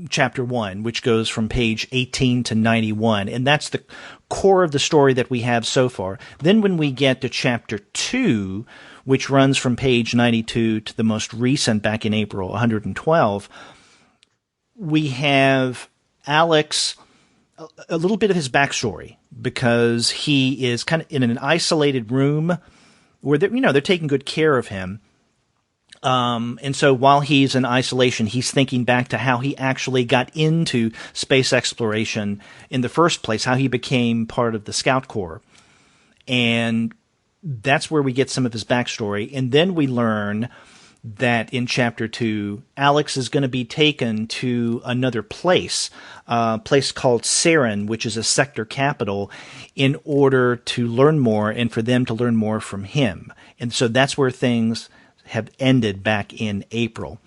chapter 1, which goes from page 18 to 91. And that's the core of the story that we have so far. Then when we get to chapter 2, which runs from page 92 to the most recent back in April, 112, we have Alex, a little bit of his backstory, because he is kind of in an isolated room where they're taking good care of him. And so while he's in isolation, he's thinking back to how he actually got into space exploration in the first place, how he became part of the Scout Corps. And that's where we get some of his backstory. And then we learn that in chapter 2, Alex is going to be taken to another place, a place called Sarin, which is a sector capital, in order to learn more and for them to learn more from him. And so that's where things have ended back in April.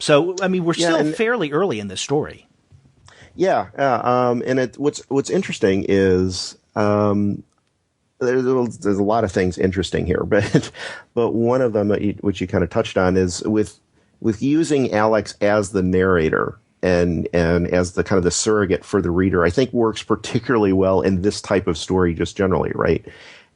So, I mean, we're still fairly early in this story. Yeah. And what's interesting is, there's a lot of things interesting here, but one of them which you kind of touched on is with using Alex as the narrator and as the kind of the surrogate for the reader, I think works particularly well in this type of story just generally, right?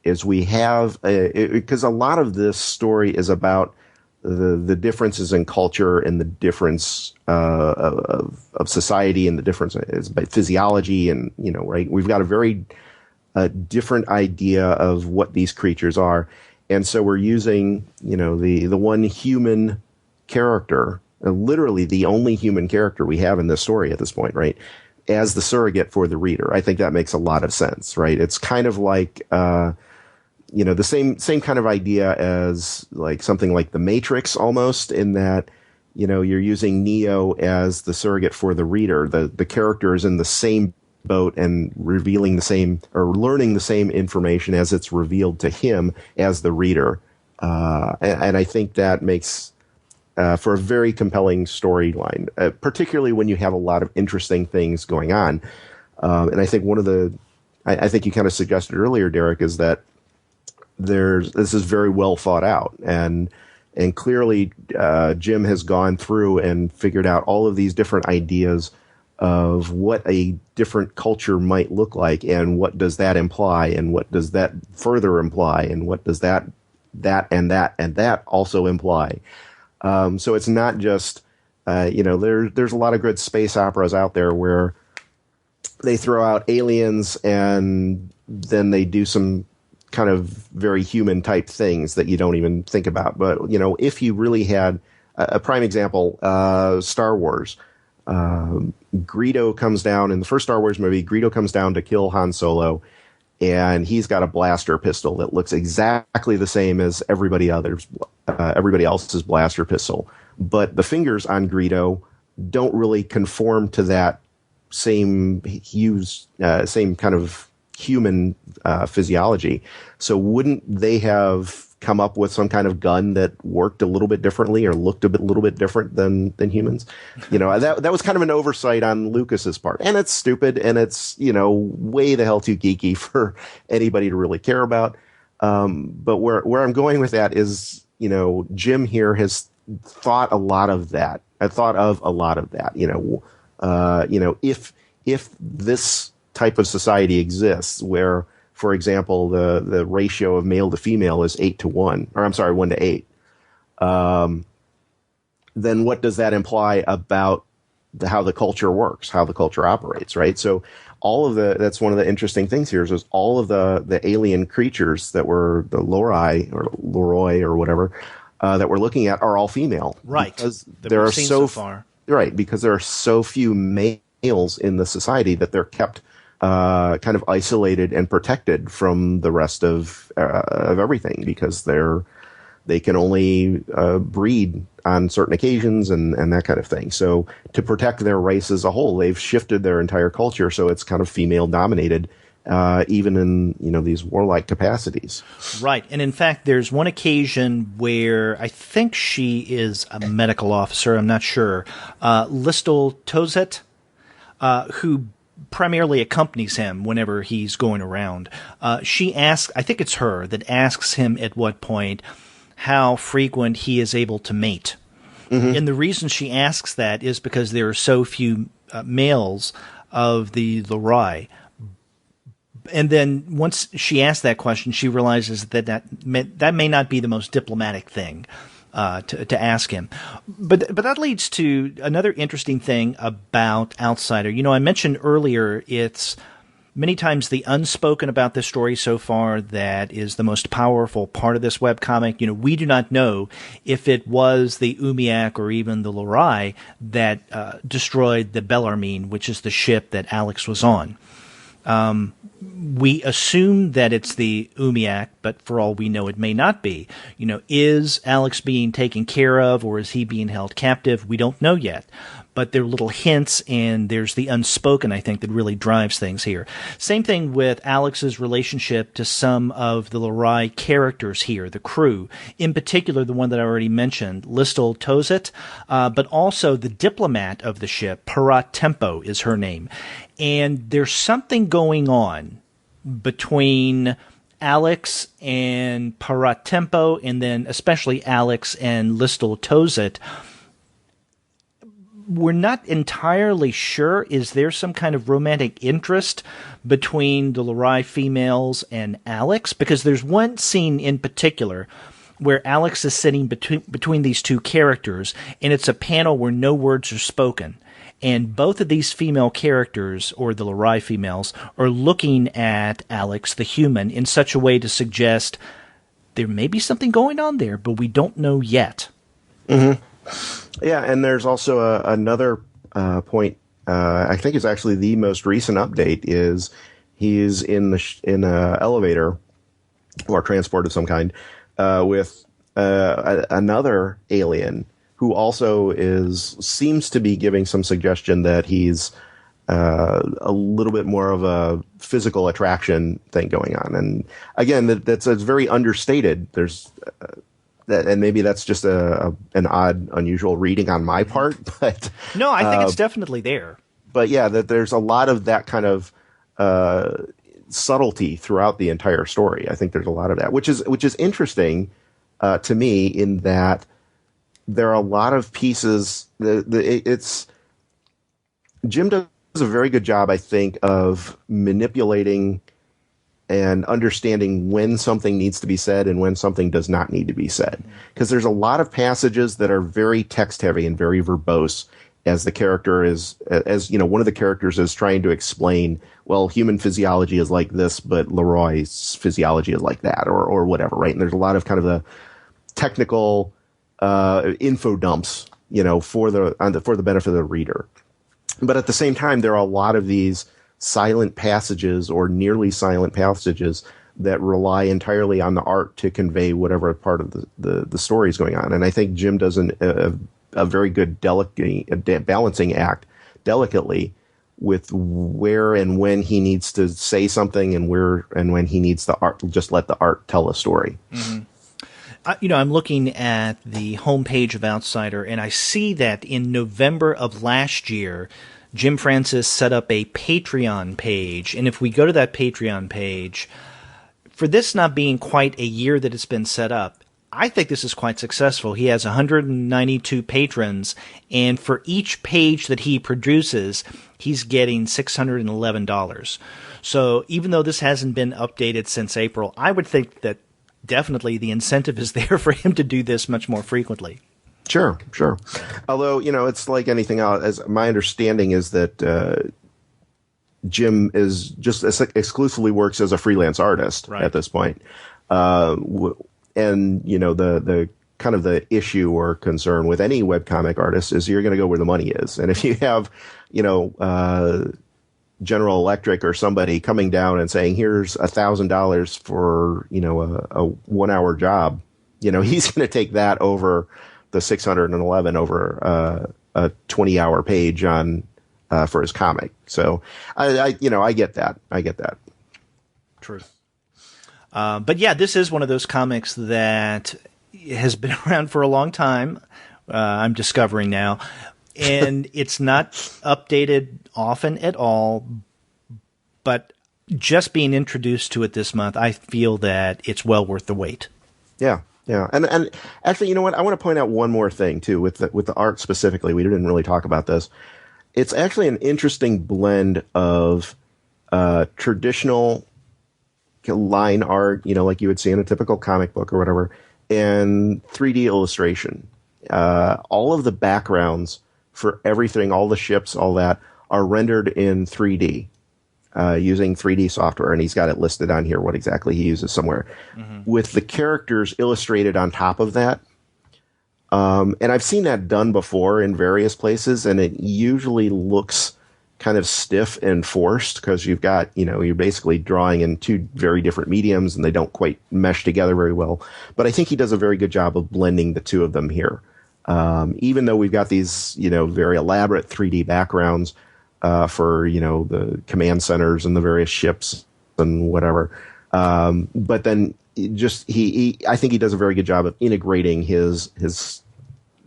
Is we have because a lot of this story is about the differences in culture and the difference of society, and the difference is by physiology, and right, we've got a very different idea of what these creatures are, and so we're using the one human character, literally the only human character we have in this story at this point, right, as the surrogate for the reader. I think that makes a lot of sense, right? It's kind of like the same kind of idea as like something like The Matrix, almost, in that you're using Neo as the surrogate for the reader. The character is in the same boat and revealing the same, or learning the same information as it's revealed to him as the reader. And I think that makes for a very compelling storyline, particularly when you have a lot of interesting things going on. And I think I think you kind of suggested earlier, Derek, is that this is very well thought out, and clearly Jim has gone through and figured out all of these different ideas of what a different culture might look like, and what does that imply, and what does that further imply, and what does that and that also imply. So it's not just there's a lot of good space operas out there where they throw out aliens and then they do some kind of very human type things that you don't even think about. But, if you really had a prime example, Star Wars, Greedo comes down in the first Star Wars movie, Greedo comes down to kill Han Solo, and he's got a blaster pistol that looks exactly the same as everybody else's blaster pistol. But the fingers on Greedo don't really conform to that same kind of human physiology. So wouldn't they have come up with some kind of gun that worked a little bit differently or looked a little bit different than humans? That was kind of an oversight on Lucas's part, and it's stupid, and it's way the hell too geeky for anybody to really care about. But where I'm going with that is, Jim here has thought of a lot of that. If this type of society exists where, for example, the ratio of male to female is 8 to 1, or I'm sorry, 1 to 8. then what does that imply about how the culture works, how the culture operates, right? So that's one of the interesting things here is all of the alien creatures that were the Loroi or whatever, that we're looking at are all female. Right. Because that there we've are seen so far. Right. Because there are so few males in the society that they're kept, kind of isolated and protected from the rest of everything because they can only breed on certain occasions and that kind of thing. So to protect their race as a whole, they've shifted their entire culture so it's kind of female dominated, even in these warlike capacities. Right, and in fact, there's one occasion where I think she is a medical officer. I'm not sure. Listel Tozet, who primarily accompanies him whenever he's going around. She asks, I think it's her that asks him at what point how frequent he is able to mate. Mm-hmm. And the reason she asks that is because there are so few males of the Loroi. And then once she asks that question, she realizes that may not be the most diplomatic thing to ask him. But that leads to another interesting thing about Outsider. I mentioned earlier it's many times the unspoken about this story so far that is the most powerful part of this webcomic. We do not know if it was the Umiak or even the Loroi that destroyed the Bellarmine, which is the ship that Alex was on. We assume that it's the Umiak, but for all we know, it may not be. Is Alex being taken care of or is he being held captive? We don't know yet. But there are little hints, and there's the unspoken, I think, that really drives things here. Same thing with Alex's relationship to some of the Loroi characters here, the crew. In particular, the one that I already mentioned, Listel Tozet, but also the diplomat of the ship, Parat Tempo is her name. And there's something going on between Alex and Parat Tempo, and then especially Alex and Listel Tozet. We're not entirely sure. Is there some kind of romantic interest between the Loroi females and Alex? Because there's one scene in particular where Alex is sitting between these two characters, and it's a panel where no words are spoken. And both of these female characters, or the Loroi females, are looking at Alex, the human, in such a way to suggest there may be something going on there, but we don't know yet. Mm-hmm. Yeah, and there's also another point. I think it's actually the most recent update. Is he's in an elevator or transport of some kind with another alien who also seems to be giving some suggestion that he's a little bit more of a physical attraction thing going on. And again, it's very understated. There's and maybe that's just an odd, unusual reading on my part, but no, I think it's definitely there. But yeah, that there's a lot of that kind of subtlety throughout the entire story. I think there's a lot of that, which is interesting to me in that there are a lot of pieces. Jim does a very good job, I think, of manipulating and understanding when something needs to be said and when something does not need to be said. Because there's a lot of passages that are very text heavy and very verbose as the character one of the characters is trying to explain, well, human physiology is like this, but Leroy's physiology is like that, or whatever, right? And there's a lot of kind of the technical info dumps, for the benefit of the reader. But at the same time, there are a lot of these silent passages or nearly silent passages that rely entirely on the art to convey whatever part of the story is going on. And I think Jim does a very good balancing act delicately with where and when he needs to say something and where and when he needs the art, just let the art tell a story. Mm-hmm. I'm looking at the homepage of Outsider, and I see that in November of last year, Jim Francis set up a Patreon page. And if we go to that Patreon page, for this not being quite a year that it's been set up, I think this is quite successful. He has 192 patrons, and for each page that he produces, he's getting $611. So even though this hasn't been updated since April, I would think that definitely the incentive is there for him to do this much more frequently. Sure, sure. Although, it's like anything else. As my understanding is that Jim is just exclusively works as a freelance artist at this point. And, the kind of the issue or concern with any webcomic artist is you're going to go where the money is. And if you have, General Electric or somebody coming down and saying, here's $1,000 for, a 1 hour job, he's going to take that over the 611 over a 20-hour page on for his comic. So I get that. I get that. True. But yeah, this is one of those comics that has been around for a long time. I'm discovering now. And it's not updated often at all. But just being introduced to it this month, I feel that it's well worth the wait. Yeah. Yeah, and actually, you know what? I want to point out one more thing too with the art specifically. We didn't really talk about this. It's actually an interesting blend of traditional line art, like you would see in a typical comic book or whatever, and 3D illustration. All of the backgrounds for everything, all the ships, all that, are rendered in 3D. Using 3D software, and he's got it listed on here what exactly he uses somewhere, with the characters illustrated on top of that. And I've seen that done before in various places, and it usually looks kind of stiff and forced because you've got, you're basically drawing in two very different mediums and they don't quite mesh together very well. But I think he does a very good job of blending the two of them here. Even though we've got these, very elaborate 3D backgrounds, for, the command centers and the various ships and whatever. But then I think he does a very good job of integrating his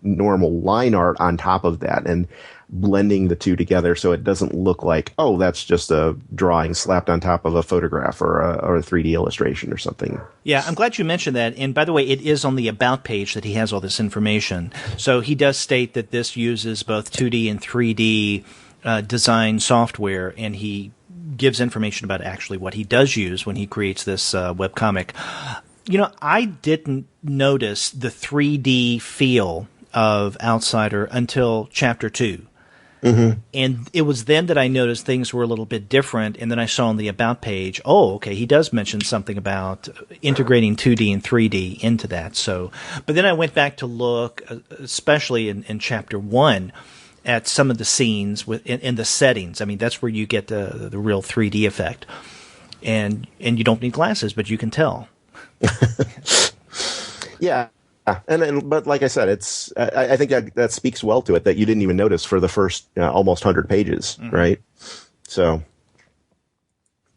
normal line art on top of that and blending the two together so it doesn't look like, oh, that's just a drawing slapped on top of a photograph or a 3D illustration or something. Yeah, I'm glad you mentioned that. And by the way, it is on the About page that he has all this information. So he does state that this uses both 2D and 3D design software, and he gives information about actually what he does use when he creates this webcomic. I didn't notice the 3D feel of Outsider until chapter 2. And it was then that I noticed things were a little bit different, and then I saw on the About page, oh, okay, he does mention something about integrating 2D and 3D into that. So, but then I went back to look, especially in chapter 1, at some of the scenes in the settings. I mean, that's where you get the real 3D effect. And you don't need glasses, but you can tell. Yeah. But like I said, I think that speaks well to it that you didn't even notice for the first almost 100 pages, right? So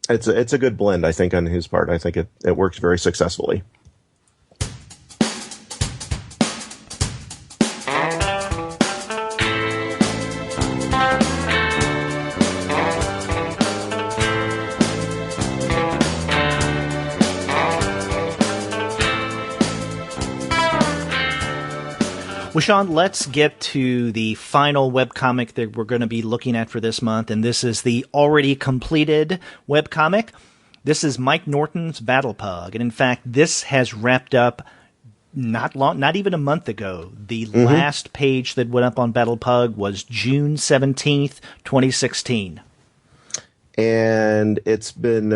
it's a good blend, I think, on his part. I think it works very successfully. Well, Sean, let's get to the final webcomic that we're going to be looking at for this month, and this is the already completed webcomic. This is Mike Norton's Battlepug, and in fact, this has wrapped up not even a month ago. The last page that went up on Battlepug was June 17th, 2016. And it's been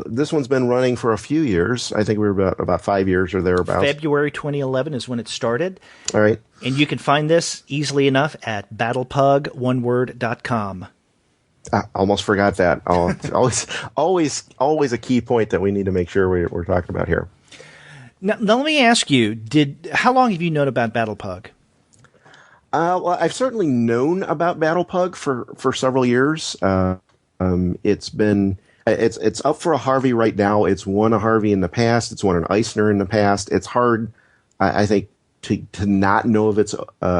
this one's been running for a few years. I think we were about 5 years or thereabouts. February 2011 is when it started. All right. And you can find this easily enough at battlepug1word.com. I almost forgot that. Oh, always a key point that we need to make sure we're talking about here. Now let me ask you: how long have you known about Battlepug? Well, I've certainly known about Battlepug for several years. It's up for a Harvey right now. It's won a Harvey in the past. It's won an Eisner in the past. It's hard, I think, to not know of its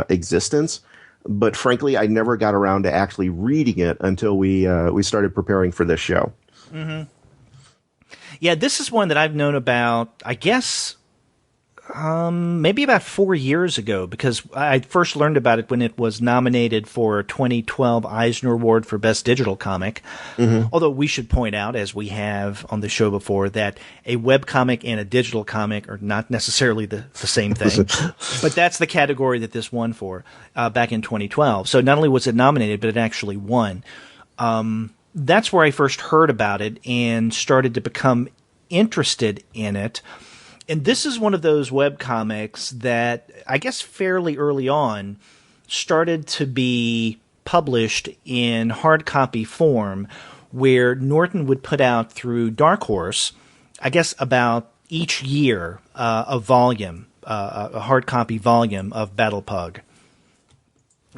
existence. But frankly, I never got around to actually reading it until we started preparing for this show. Yeah, this is one that I've known about, I guess, Maybe about 4 years ago, because I first learned about it when it was nominated for a 2012 Eisner Award for Best Digital Comic. Mm-hmm. Although we should point out, as we have on the show before, that a webcomic and a digital comic are not necessarily the same thing. But that's the category that this won for back in 2012. So not only was it nominated, but it actually won. That's where I first heard about it and started to become interested in it. And this is one of those webcomics that I guess fairly early on started to be published in hard copy form, where Norton would put out through Dark Horse, I guess about each year, a volume, a hard copy volume of Battlepug.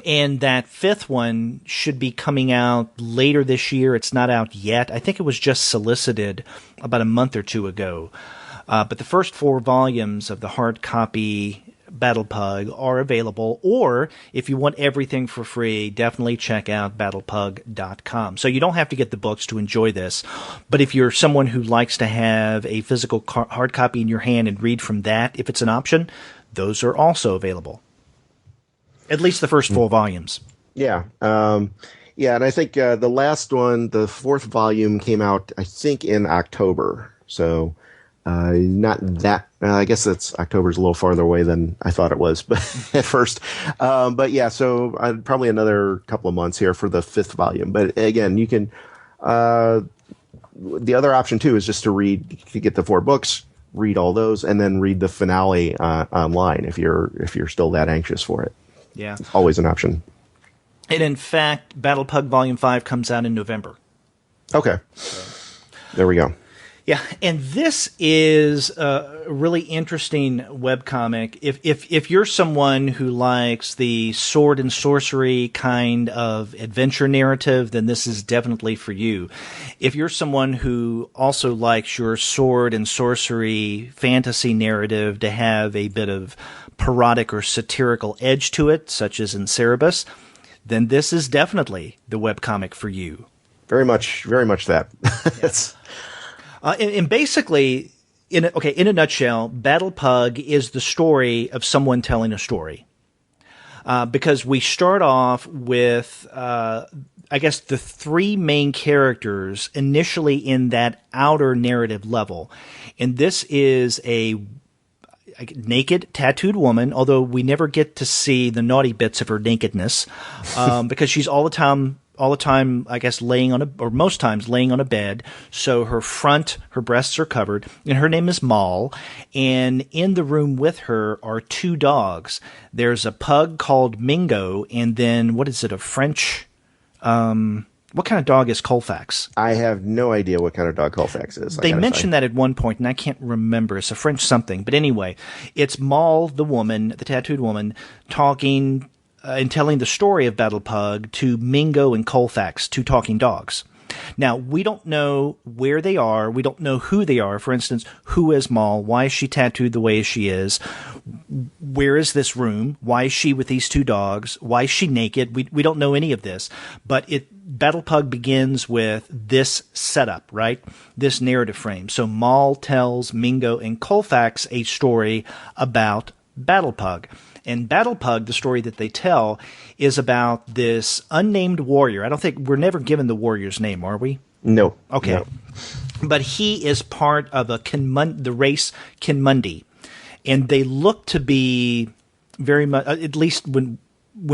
And that fifth one should be coming out later this year. It's not out yet. I think it was just solicited about a month or two ago. But the first 4 volumes of the hard copy Battlepug are available, or if you want everything for free, definitely check out battlepug.com. So you don't have to get the books to enjoy this, but if you're someone who likes to have a physical hard copy in your hand and read from that, if it's an option, those are also available. At least the first 4 volumes. Yeah. Yeah, and I think the last one, the 4th volume, came out, I think, in October. So not that, I guess October's a little farther away than I thought it was, but at first. But yeah, so probably another couple of months here for the 5th volume. But again, you can, the other option too is just to get the 4 books, read all those, and then read the finale online if you're still that anxious for it. Yeah. It's always an option. And in fact, Battlepug Volume 5 comes out in November. Okay. There we go. Yeah, and this is a really interesting webcomic. If you're someone who likes the sword and sorcery kind of adventure narrative, then this is definitely for you. If you're someone who also likes your sword and sorcery fantasy narrative to have a bit of parodic or satirical edge to it, such as in Cerebus, then this is definitely the webcomic for you. Very much that. Yes. And basically, in a nutshell, Battlepug is the story of someone telling a story. Because we start off with, I guess, the 3 main characters initially in that outer narrative level. And this is a naked, tattooed woman, although we never get to see the naughty bits of her nakedness, because she's all the time, I guess, most times laying on a bed. So her breasts are covered, and her name is Moll. And in the room with her are 2 dogs. There's a pug called Mingo, and then, what is it, a French, what kind of dog is Colfax? I have no idea what kind of dog Colfax is. They mentioned that at one point, and I can't remember. It's a French something. But anyway, it's Moll, the woman, the tattooed woman, talking and telling the story of Battlepug to Mingo and Colfax, 2 talking dogs. Now, we don't know where they are. We don't know who they are. For instance, who is Moll? Why is she tattooed the way she is? Where is this room? Why is she with these 2 dogs? Why is she naked? We don't know any of this. But Battlepug begins with this setup, right? This narrative frame. So Moll tells Mingo and Colfax a story about Battlepug. And Battlepug, the story that they tell, is about this unnamed warrior. I don't think we're never given the warrior's name, are we? No. Okay. No. But he is part of the race Kinmundi. And they look to be very much, at least when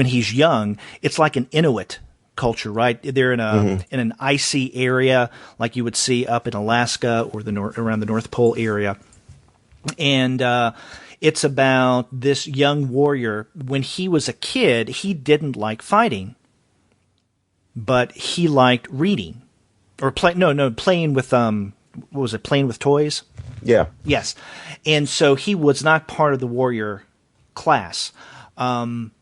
he's young, it's like an Inuit culture, right? They're in an icy area like you would see up in Alaska or around the North Pole area. And it's about this young warrior. When he was a kid, he didn't like fighting, but he liked reading or playing with what was it? Playing with toys? Yeah. Yes. And so he was not part of the warrior class.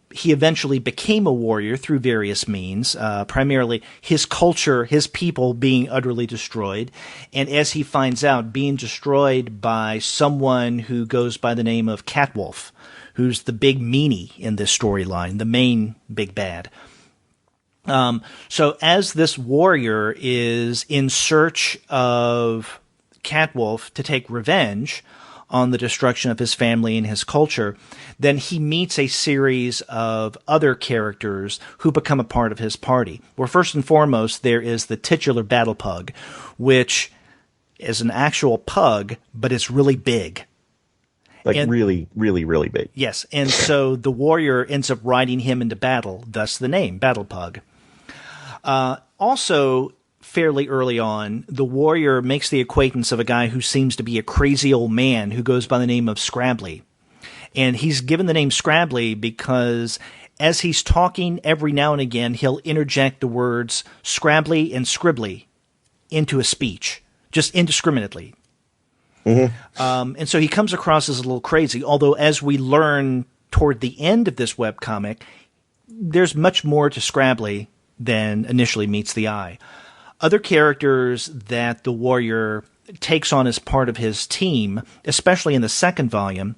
He eventually became a warrior through various means, primarily his culture, his people being utterly destroyed. And as he finds out, being destroyed by someone who goes by the name of Catwolf, who's the big meanie in this storyline, the main big bad. So as this warrior is in search of Catwolf to take revenge on the destruction of his family and his culture, then he meets a series of other characters who become a part of his party. Well, first and foremost, there is the titular Battlepug, which is an actual pug, but it's really big. Really, really, really big. Yes, and so the warrior ends up riding him into battle, thus the name, Battlepug. Also, fairly early on, the warrior makes the acquaintance of a guy who seems to be a crazy old man who goes by the name of Scrabbly. And he's given the name Scrabbly because as he's talking, every now and again, he'll interject the words Scrabbly and Scribbly into a speech, just indiscriminately. Mm-hmm. And so he comes across as a little crazy, although as we learn toward the end of this webcomic, there's much more to Scrabbly than initially meets the eye. Other characters that the warrior takes on as part of his team, especially in the second volume,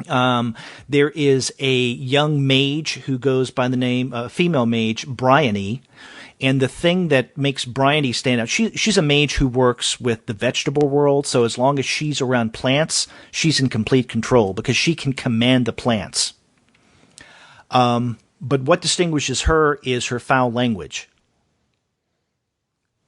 there is a young mage who goes by the name, female mage, Bryony. And the thing that makes Bryony stand out, she's a mage who works with the vegetable world, so as long as she's around plants, she's in complete control because she can command the plants. But what distinguishes her is her foul language.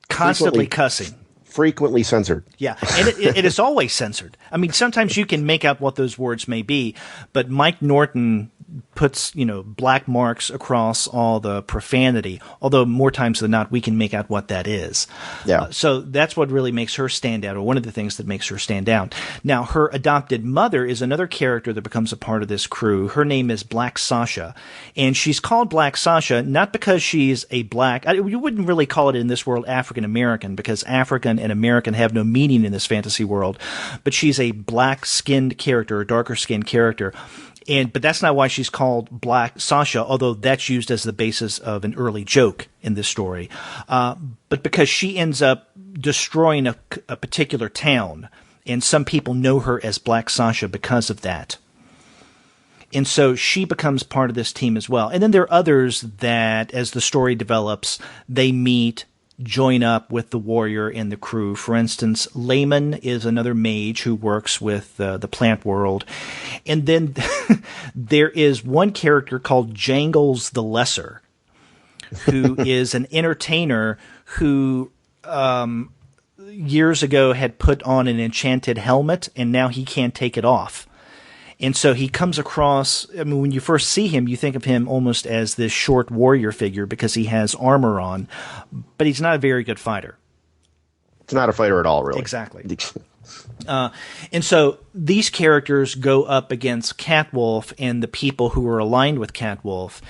Constantly cussing. Frequently censored. Yeah, and it is always censored. I mean, sometimes you can make out what those words may be, but Mike Norton puts, black marks across all the profanity, although more times than not we can make out what that is. Yeah. So that's what really makes her stand out, or one of the things that makes her stand out. Now, her adopted mother is another character that becomes a part of this crew. Her name is Black Sasha, and she's called Black Sasha not because she's a black, you wouldn't really call it in this world African American, because African and American have no meaning in this fantasy world, but she's a black-skinned character, a darker-skinned character. But that's not why she's called Black Sasha, although that's used as the basis of an early joke in this story. But because she ends up destroying a particular town, and some people know her as Black Sasha because of that. And so she becomes part of this team as well. And then there are others that, as the story develops, they meet, join up with the warrior and the crew. For instance, Layman is another mage who works with the plant world. And then there is one character called Jangles the Lesser, who is an entertainer who years ago had put on an enchanted helmet, and now he can't take it off. And so he comes across, when you first see him, you think of him almost as this short warrior figure because he has armor on, but he's not a very good fighter. It's not a fighter at all, really. Exactly. And so these characters go up against Catwolf and the people who are aligned with Catwolf.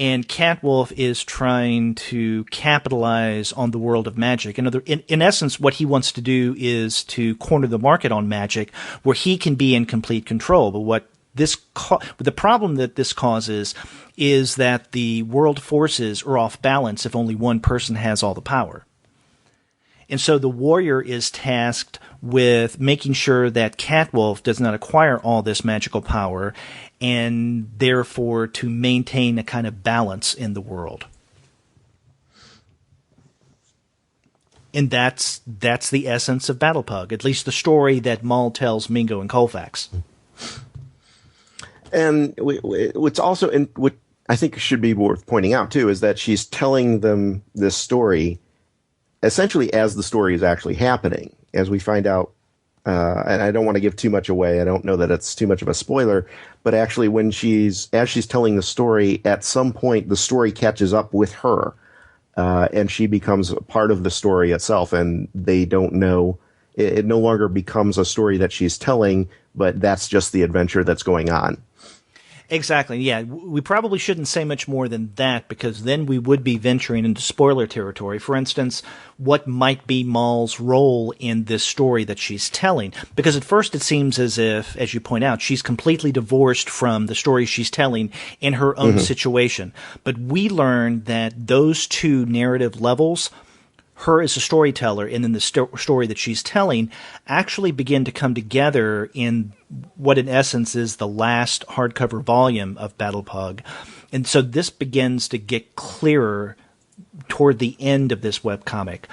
And Catwolf is trying to capitalize on the world of magic. In essence, what he wants to do is to corner the market on magic where he can be in complete control. But the problem that this causes is that the world forces are off balance if only one person has all the power. And so the warrior is tasked with making sure that Catwolf does not acquire all this magical power, and therefore to maintain a kind of balance in the world. And that's the essence of Battlepug, at least the story that Maul tells Mingo and Colfax. And what's also, what I think should be worth pointing out too, is that she's telling them this story essentially as the story is actually happening, as we find out. And I don't want to give too much away. I don't know that it's too much of a spoiler, but actually as she's telling the story, at some point the story catches up with her, and she becomes a part of the story itself, and they don't know. It no longer becomes a story that she's telling, but that's just the adventure that's going on. Exactly, yeah. We probably shouldn't say much more than that, because then we would be venturing into spoiler territory. For instance, what might be Maul's role in this story that she's telling? Because at first it seems as if, as you point out, she's completely divorced from the story she's telling in her own situation. But we learn that those two narrative levels, her as a storyteller and then the story that she's telling, actually begin to come together in what in essence is the last hardcover volume of Battlepug. And so this begins to get clearer toward the end of this webcomic.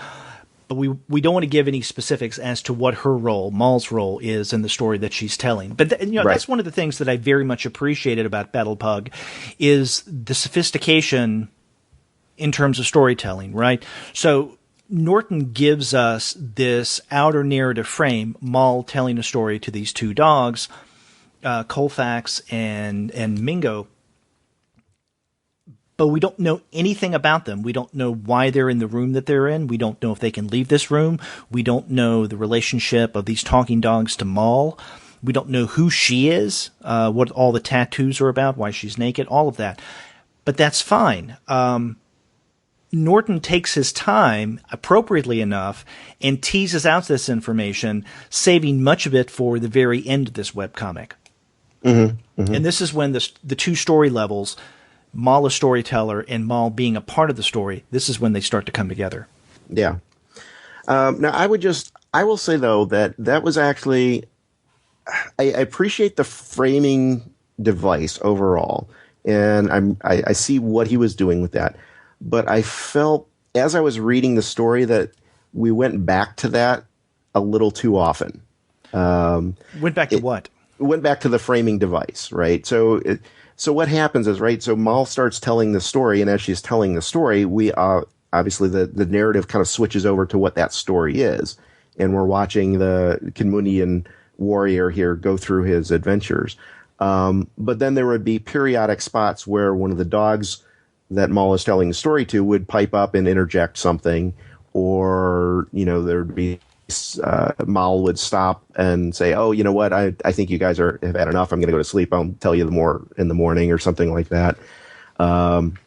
but we don't want to give any specifics as to what her role, Maul's role, is in the story that she's telling. But that's one of the things that I very much appreciated about Battlepug is the sophistication in terms of storytelling, right? So Norton gives us this outer narrative frame, Maul telling a story to these two dogs, Colfax and Mingo. But we don't know anything about them. We don't know why they're in the room that they're in. We don't know if they can leave this room. We don't know the relationship of these talking dogs to Maul. We don't know who she is, what all the tattoos are about, why she's naked, all of that. But that's fine. Norton takes his time, appropriately enough, and teases out this information, saving much of it for the very end of this webcomic. Mm-hmm, mm-hmm. And this is when the two story levels, Maul a storyteller and Maul being a part of the story, this is when they start to come together. Yeah. Now, I will say, though, that was actually, I appreciate the framing device overall, and I see what he was doing with that. But I felt, as I was reading the story, that we went back to that a little too often. Went back to what? Went back to the framing device, right? So what happens is, right, so Maul starts telling the story, and as she's telling the story, we obviously the narrative kind of switches over to what that story is. And we're watching the Kinmunian warrior here go through his adventures. But then there would be periodic spots where one of the dogs that Maul is telling the story to would pipe up and interject something, or, there'd be Maul would stop and say, "Oh, you know what? I think you guys have had enough. I'm going to go to sleep. I'll tell you more in the morning," or something like that. And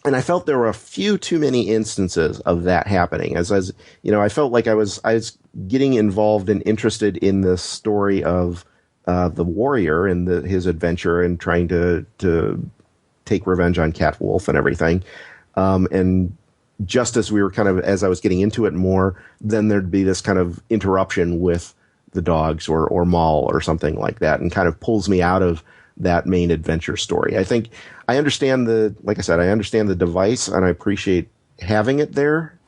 I felt there were a few too many instances of that happening. As I felt like I was getting involved and interested in the story of the warrior and his adventure and trying to take revenge on Catwolf and everything. And just as as I was getting into it more, then there'd be this kind of interruption with the dogs or Maul or something like that, and kind of pulls me out of that main adventure story. I think I understand I understand the device, and I appreciate having it there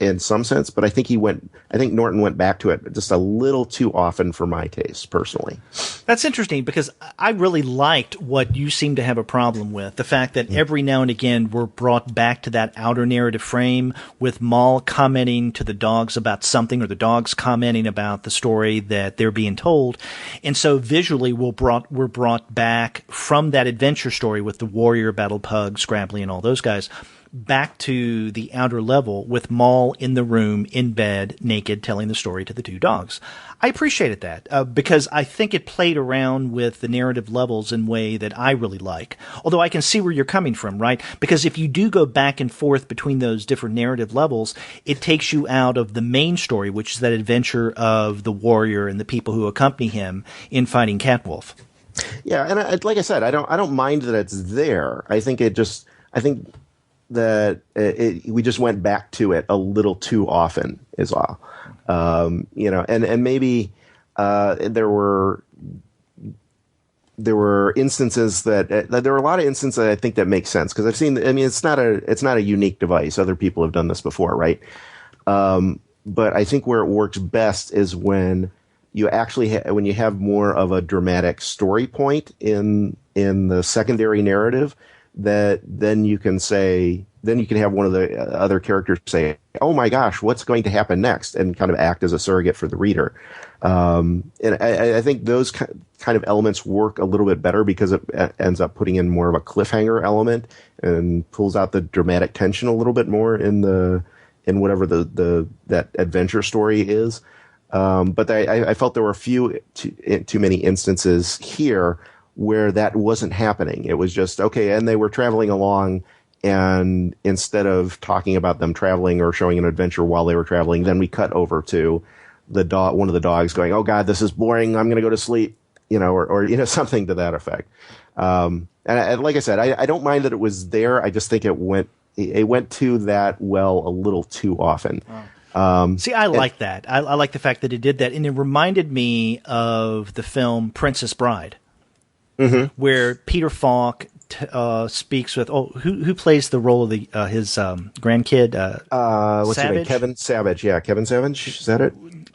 in some sense, but I think Norton went back to it just a little too often for my taste, personally. That's interesting, because I really liked what you seem to have a problem with. The fact that every now and again we're brought back to that outer narrative frame with Maul commenting to the dogs about something, or the dogs commenting about the story that they're being told. And so visually we're brought back from that adventure story with the warrior, Battlepug, Scrabbly, and all those guys, back to the outer level with Maul in the room, in bed, naked, telling the story to the two dogs. I appreciated that because I think it played around with the narrative levels in a way that I really like. Although I can see where you're coming from, right? Because if you do go back and forth between those different narrative levels, it takes you out of the main story, which is that adventure of the warrior and the people who accompany him in fighting Catwolf. Yeah, and like I said, I don't mind that it's there. I think that we just went back to it a little too often is all. And maybe there were instances that there were a lot of instances that I think that make sense, because I've seen. I mean, it's not a unique device. Other people have done this before, right? But I think where it works best is when you actually when you have more of a dramatic story point in the secondary narrative. That then you can have one of the other characters say, "Oh my gosh, what's going to happen next?" and kind of act as a surrogate for the reader. And I think those kind of elements work a little bit better, because it ends up putting in more of a cliffhanger element and pulls out the dramatic tension a little bit more in whatever that adventure story is. But I felt there were a few too many instances here where that wasn't happening. It was just, okay, and they were traveling along, and instead of talking about them traveling or showing an adventure while they were traveling, then we cut over to one of the dogs going, "Oh God, this is boring, I'm going to go to sleep," or something to that effect. And like I said, I don't mind that it was there. I just think it went to that well a little too often. See, I like that. I like the fact that it did that, and it reminded me of the film Princess Bride. Mm-hmm. Where Peter Falk speaks with who plays the role of his grandkid? What's his name? Savage? Kevin Savage. Yeah, Kevin Savage. Is that it?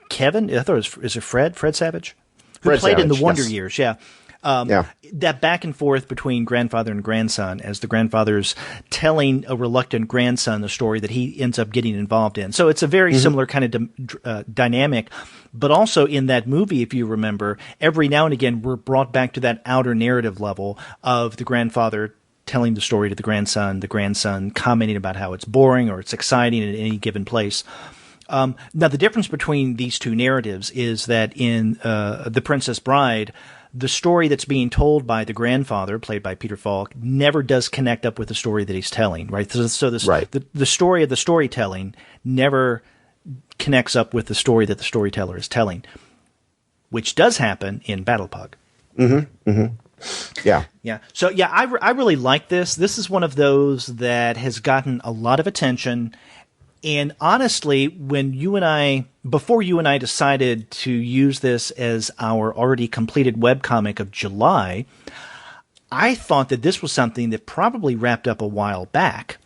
Kevin? I thought is it Fred? Fred Savage? Who Fred played in Savage, the Wonder yes. Years, yeah. Yeah. That back and forth between grandfather and grandson, as the grandfather's telling a reluctant grandson the story that he ends up getting involved in. So it's a very similar kind of dynamic. But also in that movie, if you remember, every now and again we're brought back to that outer narrative level of the grandfather telling the story to the grandson commenting about how it's boring or it's exciting at any given place. Now, the difference between these two narratives is that in The Princess Bride, the story that's being told by the grandfather, played by Peter Falk, never does connect up with the story that he's telling, right? So this, Right. The story of the storytelling never connects up with the story that the storyteller is telling, which does happen in Battlepug. Yeah. Yeah. So, yeah, I really like this. This is one of those that has gotten a lot of attention. And honestly, before you and I decided to use this as our already completed webcomic of July, I thought that this was something that probably wrapped up a while back.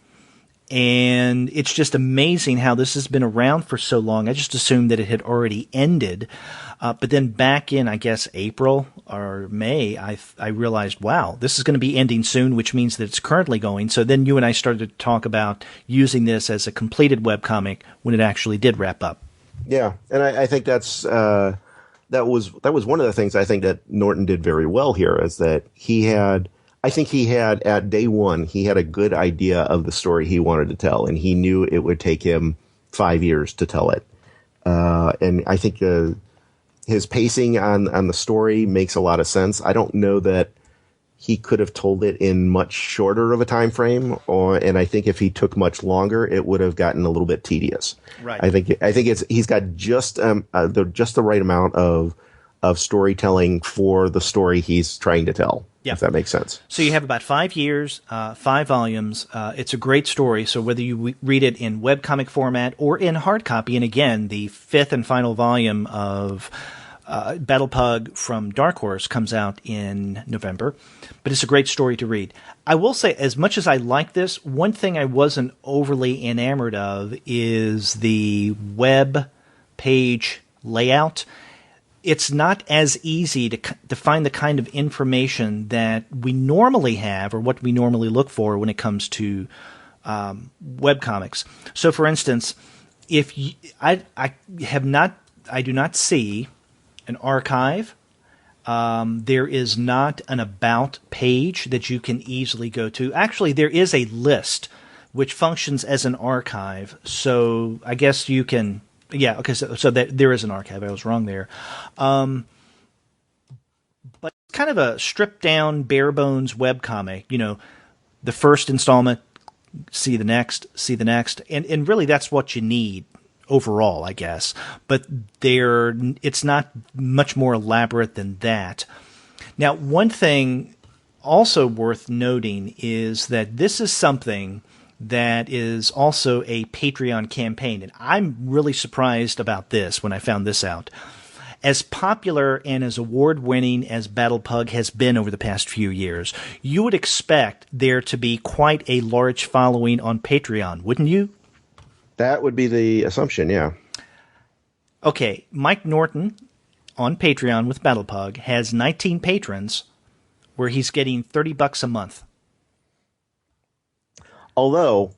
And it's just amazing how this has been around for so long. I just assumed that it had already ended. But then back in, I guess, April or May, I realized, wow, this is going to be ending soon, which means that it's currently going. So then you and I started to talk about using this as a completed webcomic when it actually did wrap up. Yeah, and I think that was one of the things I think that Norton did very well here, is that I think he had at day one, he had a good idea of the story he wanted to tell, and he knew it would take him 5 years to tell it. And I think his pacing on the story makes a lot of sense. I don't know that he could have told it in much shorter of a time frame, and I think if he took much longer, it would have gotten a little bit tedious. Right. I think he's got just the right amount of storytelling for the story he's trying to tell. Yeah. If that makes sense. So you have about 5 years, 5 volumes. It's a great story. So whether you read it in webcomic format or in hard copy, and again, the 5th and final volume of Battlepug from Dark Horse comes out in November, but it's a great story to read. I will say, as much as I like this, one thing I wasn't overly enamored of is the web page layout. It's not as easy to find the kind of information that we normally have or what we normally look for when it comes to webcomics. So, for instance, I do not see an archive. There is not an about page that you can easily go to. Actually, there is a list which functions as an archive. So I guess you can. Yeah, okay, so there is an archive. I was wrong there. But it's kind of a stripped-down, bare-bones webcomic. You know, the first installment, see the next, and really that's what you need overall, I guess. But it's not much more elaborate than that. Now, one thing also worth noting is that this is something that is also a Patreon campaign. And I'm really surprised about this when I found this out. As popular and as award-winning as Battlepug has been over the past few years, you would expect there to be quite a large following on Patreon, wouldn't you? That would be the assumption, yeah. Okay, Mike Norton on Patreon with Battlepug has 19 patrons where he's getting $30 a month. Although,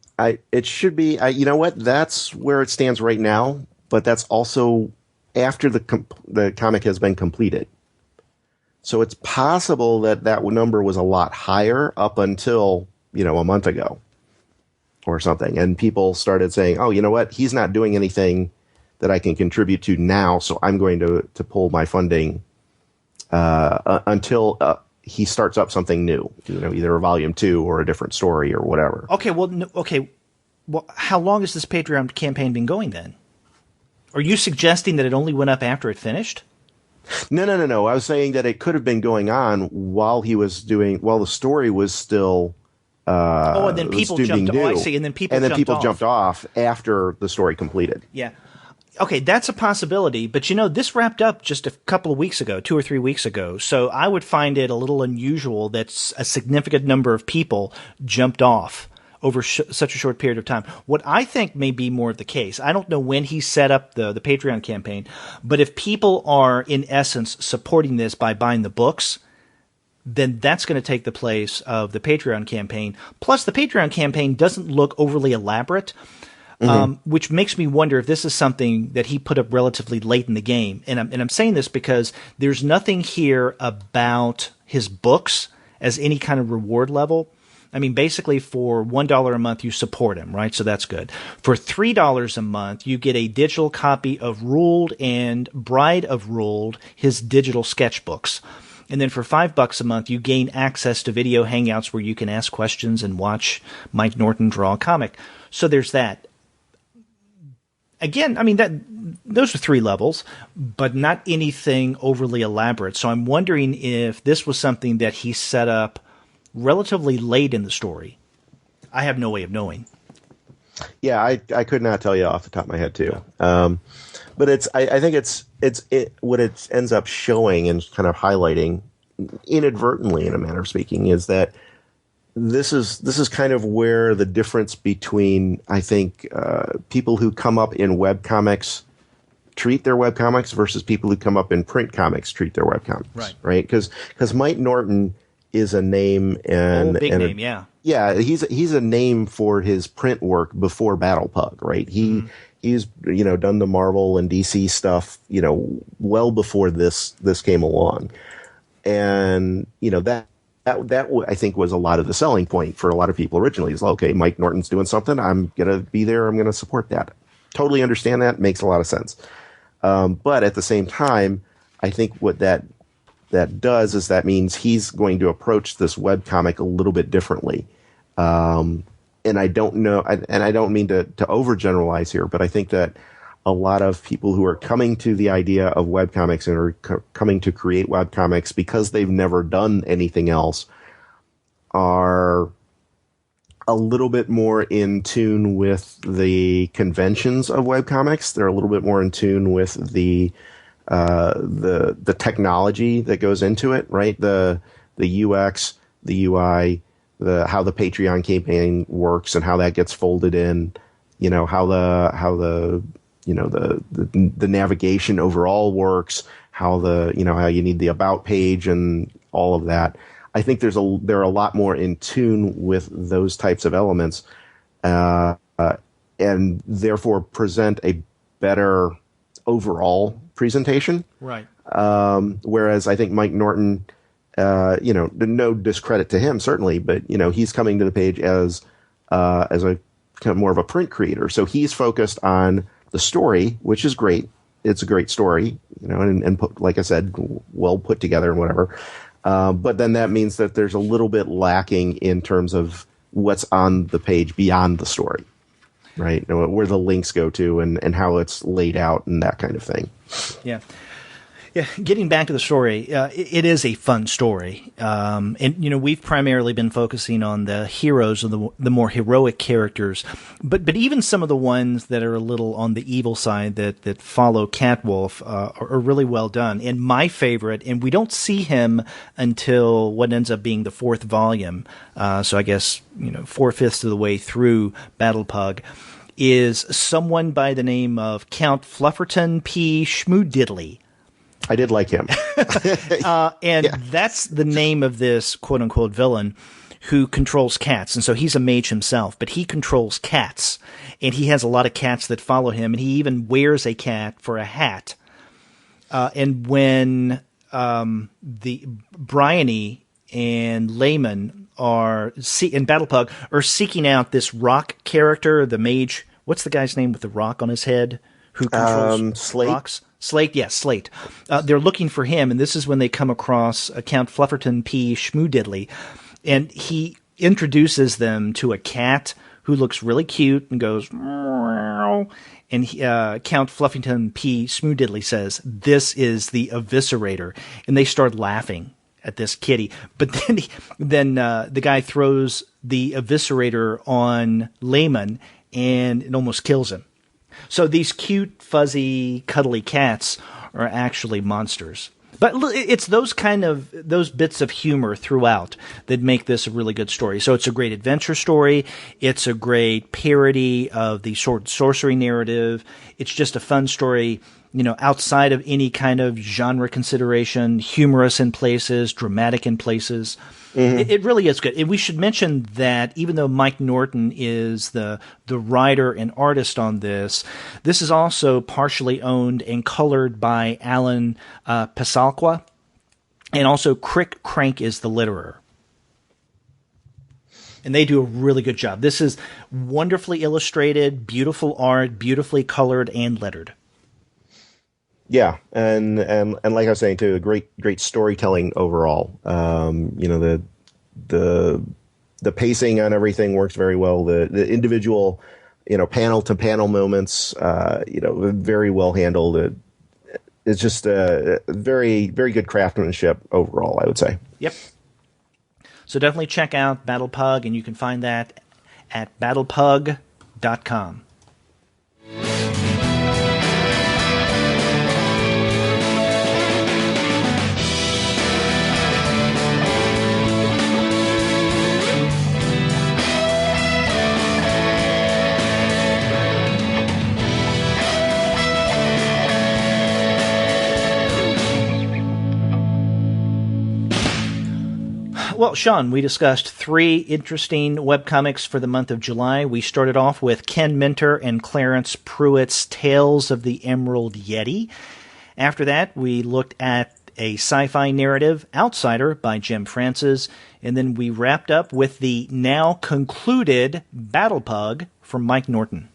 it should be, you know what, that's where it stands right now, but that's also after the comic has been completed. So it's possible that number was a lot higher up until, a month ago or something. And people started saying, oh, you know what, he's not doing anything that I can contribute to now, so I'm going to pull my funding until he starts up something new, either a volume 2 or a different story or whatever. Okay, well, how long has this Patreon campaign been going then? Are you suggesting that it only went up after it finished? No. I was saying that it could have been going on while the story was still. And then people jumped. I see. And then people jumped off after the story completed. Yeah. Okay, that's a possibility, but this wrapped up just a couple of weeks ago, 2 or 3 weeks ago. So I would find it a little unusual that a significant number of people jumped off over such a short period of time. What I think may be more of the case, I don't know when he set up the Patreon campaign, but if people are in essence supporting this by buying the books, then that's going to take the place of the Patreon campaign. Plus, the Patreon campaign doesn't look overly elaborate. Which makes me wonder if this is something that he put up relatively late in the game. And I'm saying this because there's nothing here about his books as any kind of reward level. I mean, basically for $1 a month, you support him, right? So that's good. For $3 a month, you get a digital copy of Ruled and Bride of Ruled, his digital sketchbooks. And then for $5 a month, you gain access to video hangouts where you can ask questions and watch Mike Norton draw a comic. So there's that. Again, I mean, those are 3 levels, but not anything overly elaborate. So I'm wondering if this was something that he set up relatively late in the story. I have no way of knowing. Yeah, I could not tell you off the top of my head too. But I think what it ends up showing and kind of highlighting inadvertently, in a manner of speaking, is that this is kind of where the difference between, I think, people who come up in webcomics treat their webcomics versus people who come up in print comics treat their webcomics. Right? Because Mike Norton is a name and big name, yeah. Yeah, he's a name for his print work before Battlepug, right? He's done the Marvel and DC stuff, well before this came along. And that I think was a lot of the selling point for a lot of people originally. Is okay, Mike Norton's doing something. I'm going to be there. I'm going to support that. Totally understand that. Makes a lot of sense. But at the same time, I think what that does is that means he's going to approach this webcomic a little bit differently. And I don't know, and I don't mean to overgeneralize here, but I think that a lot of people who are coming to the idea of webcomics and are coming to create webcomics because they've never done anything else are a little bit more in tune with the conventions of webcomics. They're a little bit more in tune with the technology that goes into it, right? The UX, the UI, how the Patreon campaign works and how that gets folded in, how the navigation overall works, how you need the about page and all of that. I think they're a lot more in tune with those types of elements, and therefore present a better overall presentation. Right. Whereas I think Mike Norton, no discredit to him certainly, but he's coming to the page as a kind of more of a print creator. So he's focused on the story, which is great. It's a great story, and put, like I said, well put together and whatever. But then that means that there's a little bit lacking in terms of what's on the page beyond the story, right? Where the links go to and how it's laid out and that kind of thing. Yeah. Yeah, getting back to the story, it is a fun story. And we've primarily been focusing on the heroes of the more heroic characters. But even some of the ones that are a little on the evil side that follow Catwolf are really well done. And my favorite, and we don't see him until what ends up being the 4th volume. So I guess, 4/5 of the way through Battlepug, is someone by the name of Count Flufferton P. Schmoodiddly. I did like him. That's the name of this quote-unquote villain who controls cats. And so he's a mage himself, but he controls cats. And he has a lot of cats that follow him, and he even wears a cat for a hat. And when the Bryony and Layman in Battlepug are seeking out this rock character, the mage. What's the guy's name with the rock on his head? Who controls Slate? Rocks? Slate, yes, Slate. They're looking for him, and this is when they come across Count Flufferton P. Schmoodiddly, and he introduces them to a cat who looks really cute and goes, meow, and Count Fluffington P. Schmoodiddly says, "This is the Eviscerator," and they start laughing at this kitty. But then the guy throws the Eviscerator on Layman, and it almost kills him. So these cute, fuzzy, cuddly cats are actually monsters. But it's those bits of humor throughout that make this a really good story. So it's a great adventure story. It's a great parody of the sword-and-sorcery narrative. It's just a fun story, outside of any kind of genre consideration, humorous in places, dramatic in places. Mm-hmm. It really is good. And we should mention that even though Mike Norton is the writer and artist on this, this is also partially owned and colored by Alan Pasalqua, and also Crick Crank is the letterer. And they do a really good job. This is wonderfully illustrated, beautiful art, beautifully colored and lettered. Yeah, and like I was saying too, great storytelling overall. The pacing on everything works very well. The individual, panel to panel moments, very well handled. It's just a very, very good craftsmanship overall, I would say. Yep. So definitely check out Battlepug, and you can find that at battlepug.com. Well, Sean, we discussed 3 interesting webcomics for the month of July. We started off with Kenn Minter and Clarence Pruitt's Tales of the Emerald Yeti. After that, we looked at a sci-fi narrative, Outsider, by Jim Francis. And then we wrapped up with the now concluded Battlepug from Mike Norton.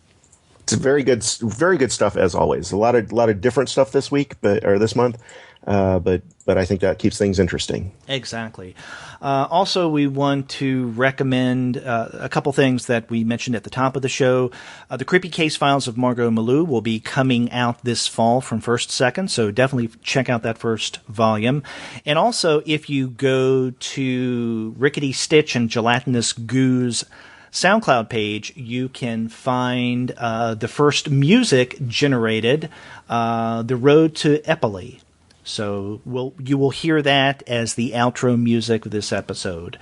It's very good stuff as always. A lot of different stuff this week, or this month. But I think that keeps things interesting. Exactly. Also, we want to recommend a couple things that we mentioned at the top of the show. The Creepy Case Files of Margot Malou will be coming out this fall from First Second, so definitely check out that first volume. And also, if you go to Rickety Stitch and Gelatinous Goo's SoundCloud page, you can find the first music generated, The Road to Eppley. So you will hear that as the outro music of this episode.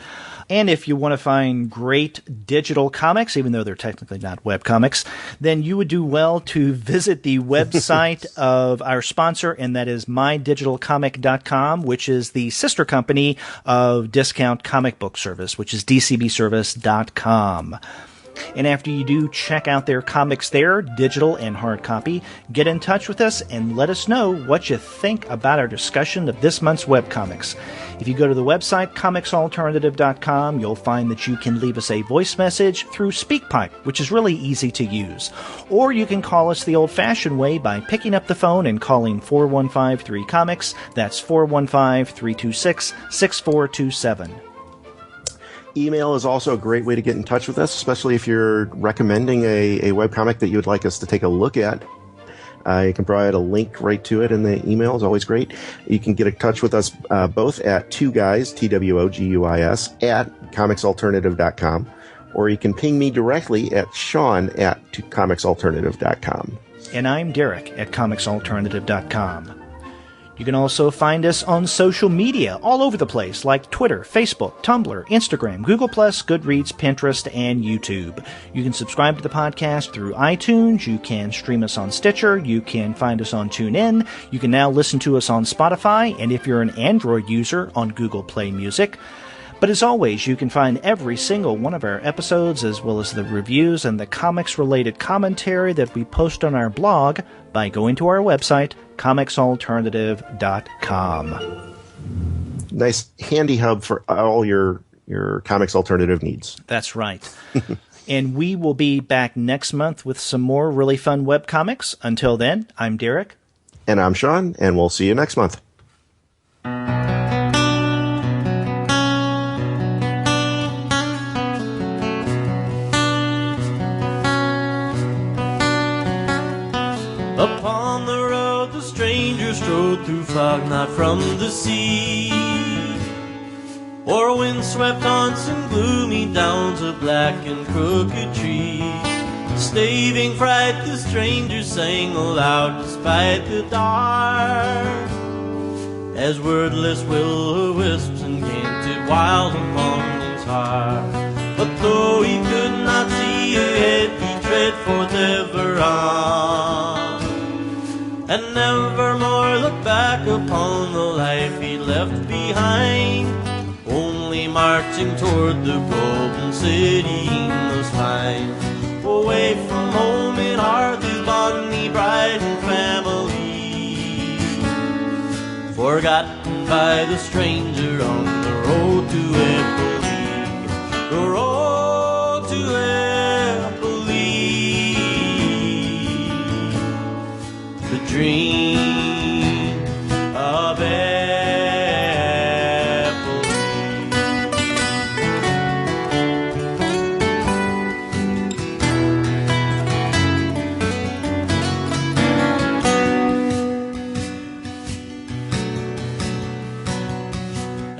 And if you want to find great digital comics, even though they're technically not webcomics, then you would do well to visit the website of our sponsor, and that is mydigitalcomic.com, which is the sister company of Discount Comic Book Service, which is dcbservice.com. And after you do check out their comics there, digital and hard copy, get in touch with us and let us know what you think about our discussion of this month's webcomics. If you go to the website, comicsalternative.com, you'll find that you can leave us a voice message through SpeakPipe, which is really easy to use. Or you can call us the old-fashioned way by picking up the phone and calling 415-3-COMICS. That's 415-326-6427. Email is also a great way to get in touch with us, especially if you're recommending a webcomic that you would like us to take a look at. You can provide a link right to it in the email. Is always great. You can get in touch with us both at TwoGuys, TWOGUIS, at comicsalternative.com, or you can ping me directly at Sean at comicsalternative.com. And I'm Derek at comicsalternative.com. You can also find us on social media all over the place, like Twitter, Facebook, Tumblr, Instagram, Google+, Goodreads, Pinterest, and YouTube. You can subscribe to the podcast through iTunes. You can stream us on Stitcher. You can find us on TuneIn. You can now listen to us on Spotify, and if you're an Android user, on Google Play Music. But as always, you can find every single one of our episodes, as well as the reviews and the comics-related commentary that we post on our blog by going to our website, comicsalternative.com. Nice handy hub for all your Comics Alternative needs. That's right. And we will be back next month with some more really fun webcomics. Until then, I'm Derek. And I'm Sean, and we'll see you next month. Upon the road the stranger strode through fog not from the sea, or windswept haunts and gloomy downs of black and crooked trees. staving fright, the stranger sang aloud despite the dark, as wordless will-o-wisps encanted wild upon his heart. But though he could not see ahead, he tread forth ever on, and never more look back upon the life he left behind, only marching toward the golden city he must find, away from home and hearth, his bonny bride and family, forgotten by the stranger on the road to Eppley, the road to Eppley, the dream of Eppley.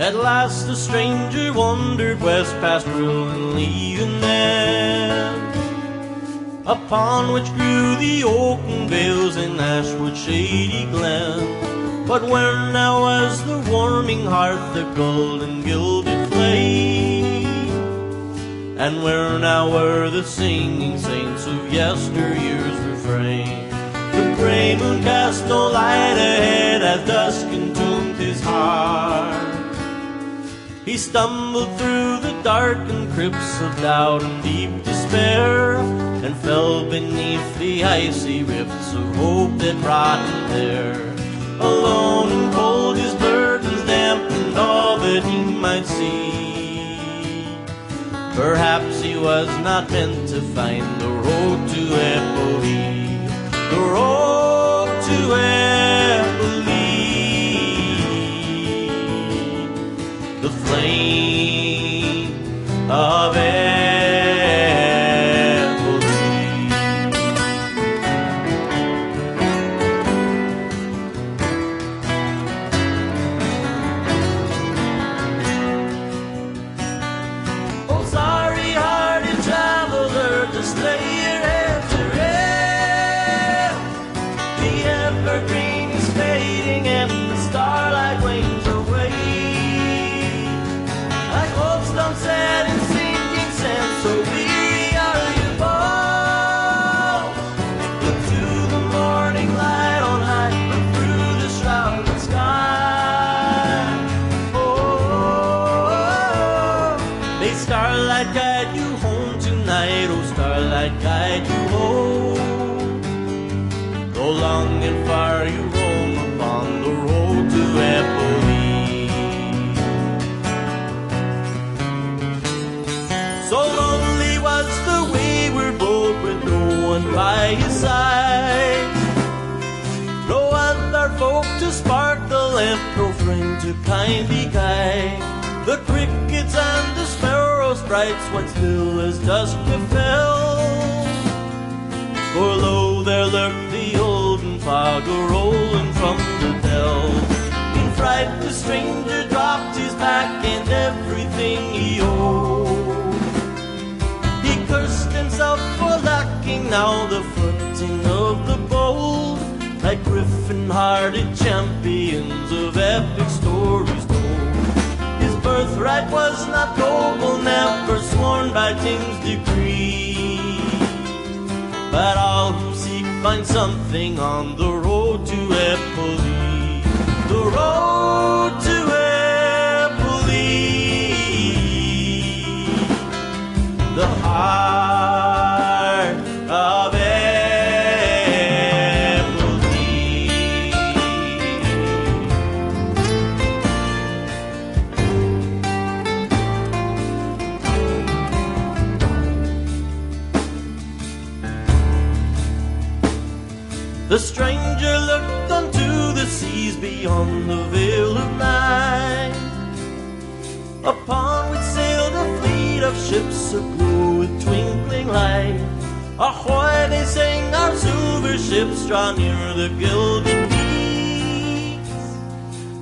At last the stranger wandered west past Brilliantly and then, upon which grew the oaken vales and ashwood shady glen. But where now was the warming hearth, the golden gilded flame? And where now were the singing saints of yesteryear's refrain? The grey moon cast no light ahead as dusk entombed his heart. He stumbled through the darkened crypts of doubt and deep despair, and fell beneath the icy rifts of hope that rot him there. Alone and cold, his burdens dampened all that he might see. Perhaps he was not meant to find the road to Eppley, the road to Eppley, the flame of Eppley. Oh, sorry-hearted traveler, just lay your head to rest. The evergreen is fading and the starlight wanes away. Like old stone set in sinking sand, so weary are you both. Look to the morning light on high, look through the shrouded sky. Oh, may starlight guide you home tonight, oh starlight guide you home. Though long and far you roam upon the road to Eppley. So lonely was the wayward boat with no one by his side, no other folk to spark the lamp, no friend to kindly guide. The crickets and the sparrow sprites went still as dusk befell, for lo there lurked the olden fog a-rolling from the dell. In fright the stranger dropped his pack and everything he owed. He cursed himself for lacking now the footing of the bold, like griffin-hearted champions of epic stories told. His birthright was not noble, never sworn by king's decree, but all who seek find something on the road to Eppley, the road to Eppley, the heart of Eppley. The stranger looked unto the seas beyond the veil of night, upon which sailed a fleet of ships aglow with twinkling light. Ahoy, they sang, our silver ships draw near the gilded peaks.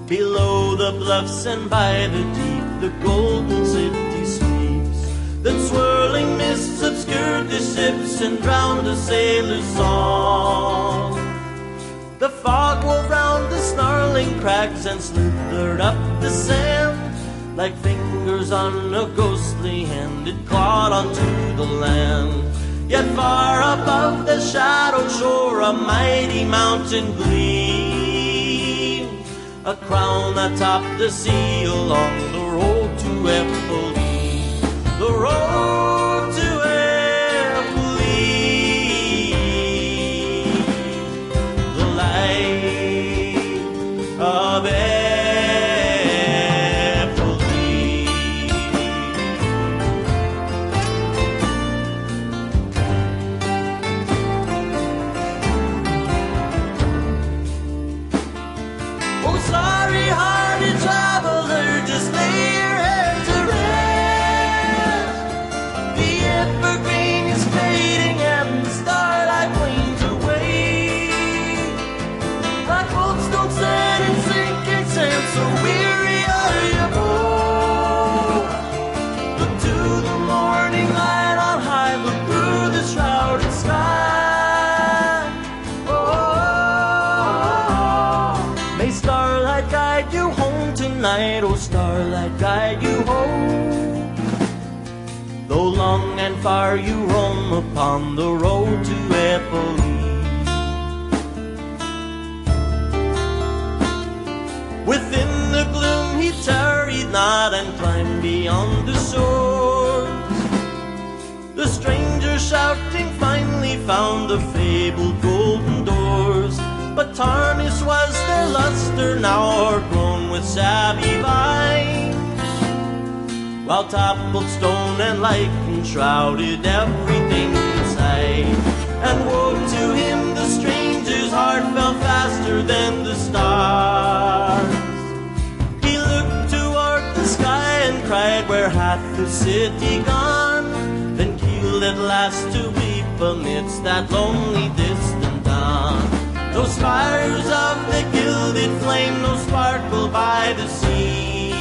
Below the bluffs and by the deep, the golden city sleeps. Then swirling mists obscure obscured the ships and drowned the sailor's song. The fog wove round the snarling crags and slithered up the sand. Like fingers on a ghostly hand, it clawed onto the land. Yet far above the shadowed shore, a mighty mountain gleamed, a crown atop the sea along the road to Eppley. The road to Eppley, the light of Eppley. Sorry-hearted traveler, just lay your head to rest. The evergreen is fading and the starlight wanes away. Like boats don't set in sinking sand, so weary are you both. Look to the morning light on high, look through the shrouded sky. May starlight guide you home tonight, oh starlight guide you home. Though long and far you roam upon the road to Eppley. Within the gloom he tarried not and climbed beyond the shores. The stranger shouting finally found the fabled golden doors. But tarnished was their luster now, o'ergrown with shabby vines, while toppled stone and lichen shrouded everything inside. And woe to him, the stranger's heart fell faster than the stars. He looked toward the sky and cried, where hath the city gone? Then keeled at last to weep amidst that lonely distant dawn. No spires of the gilded flame, no sparkle by the sea,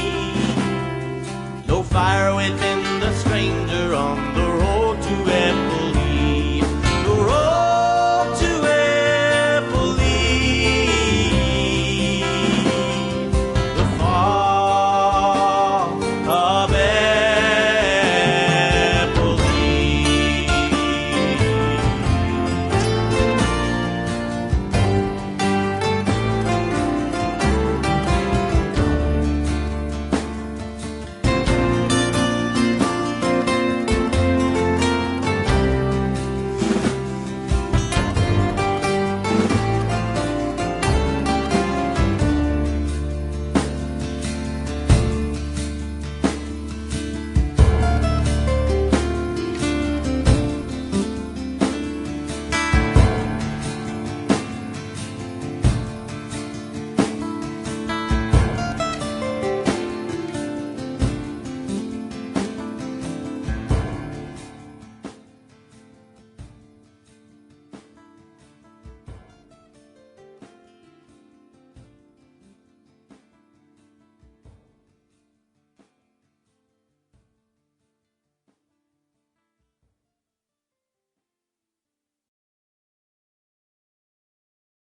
no fire within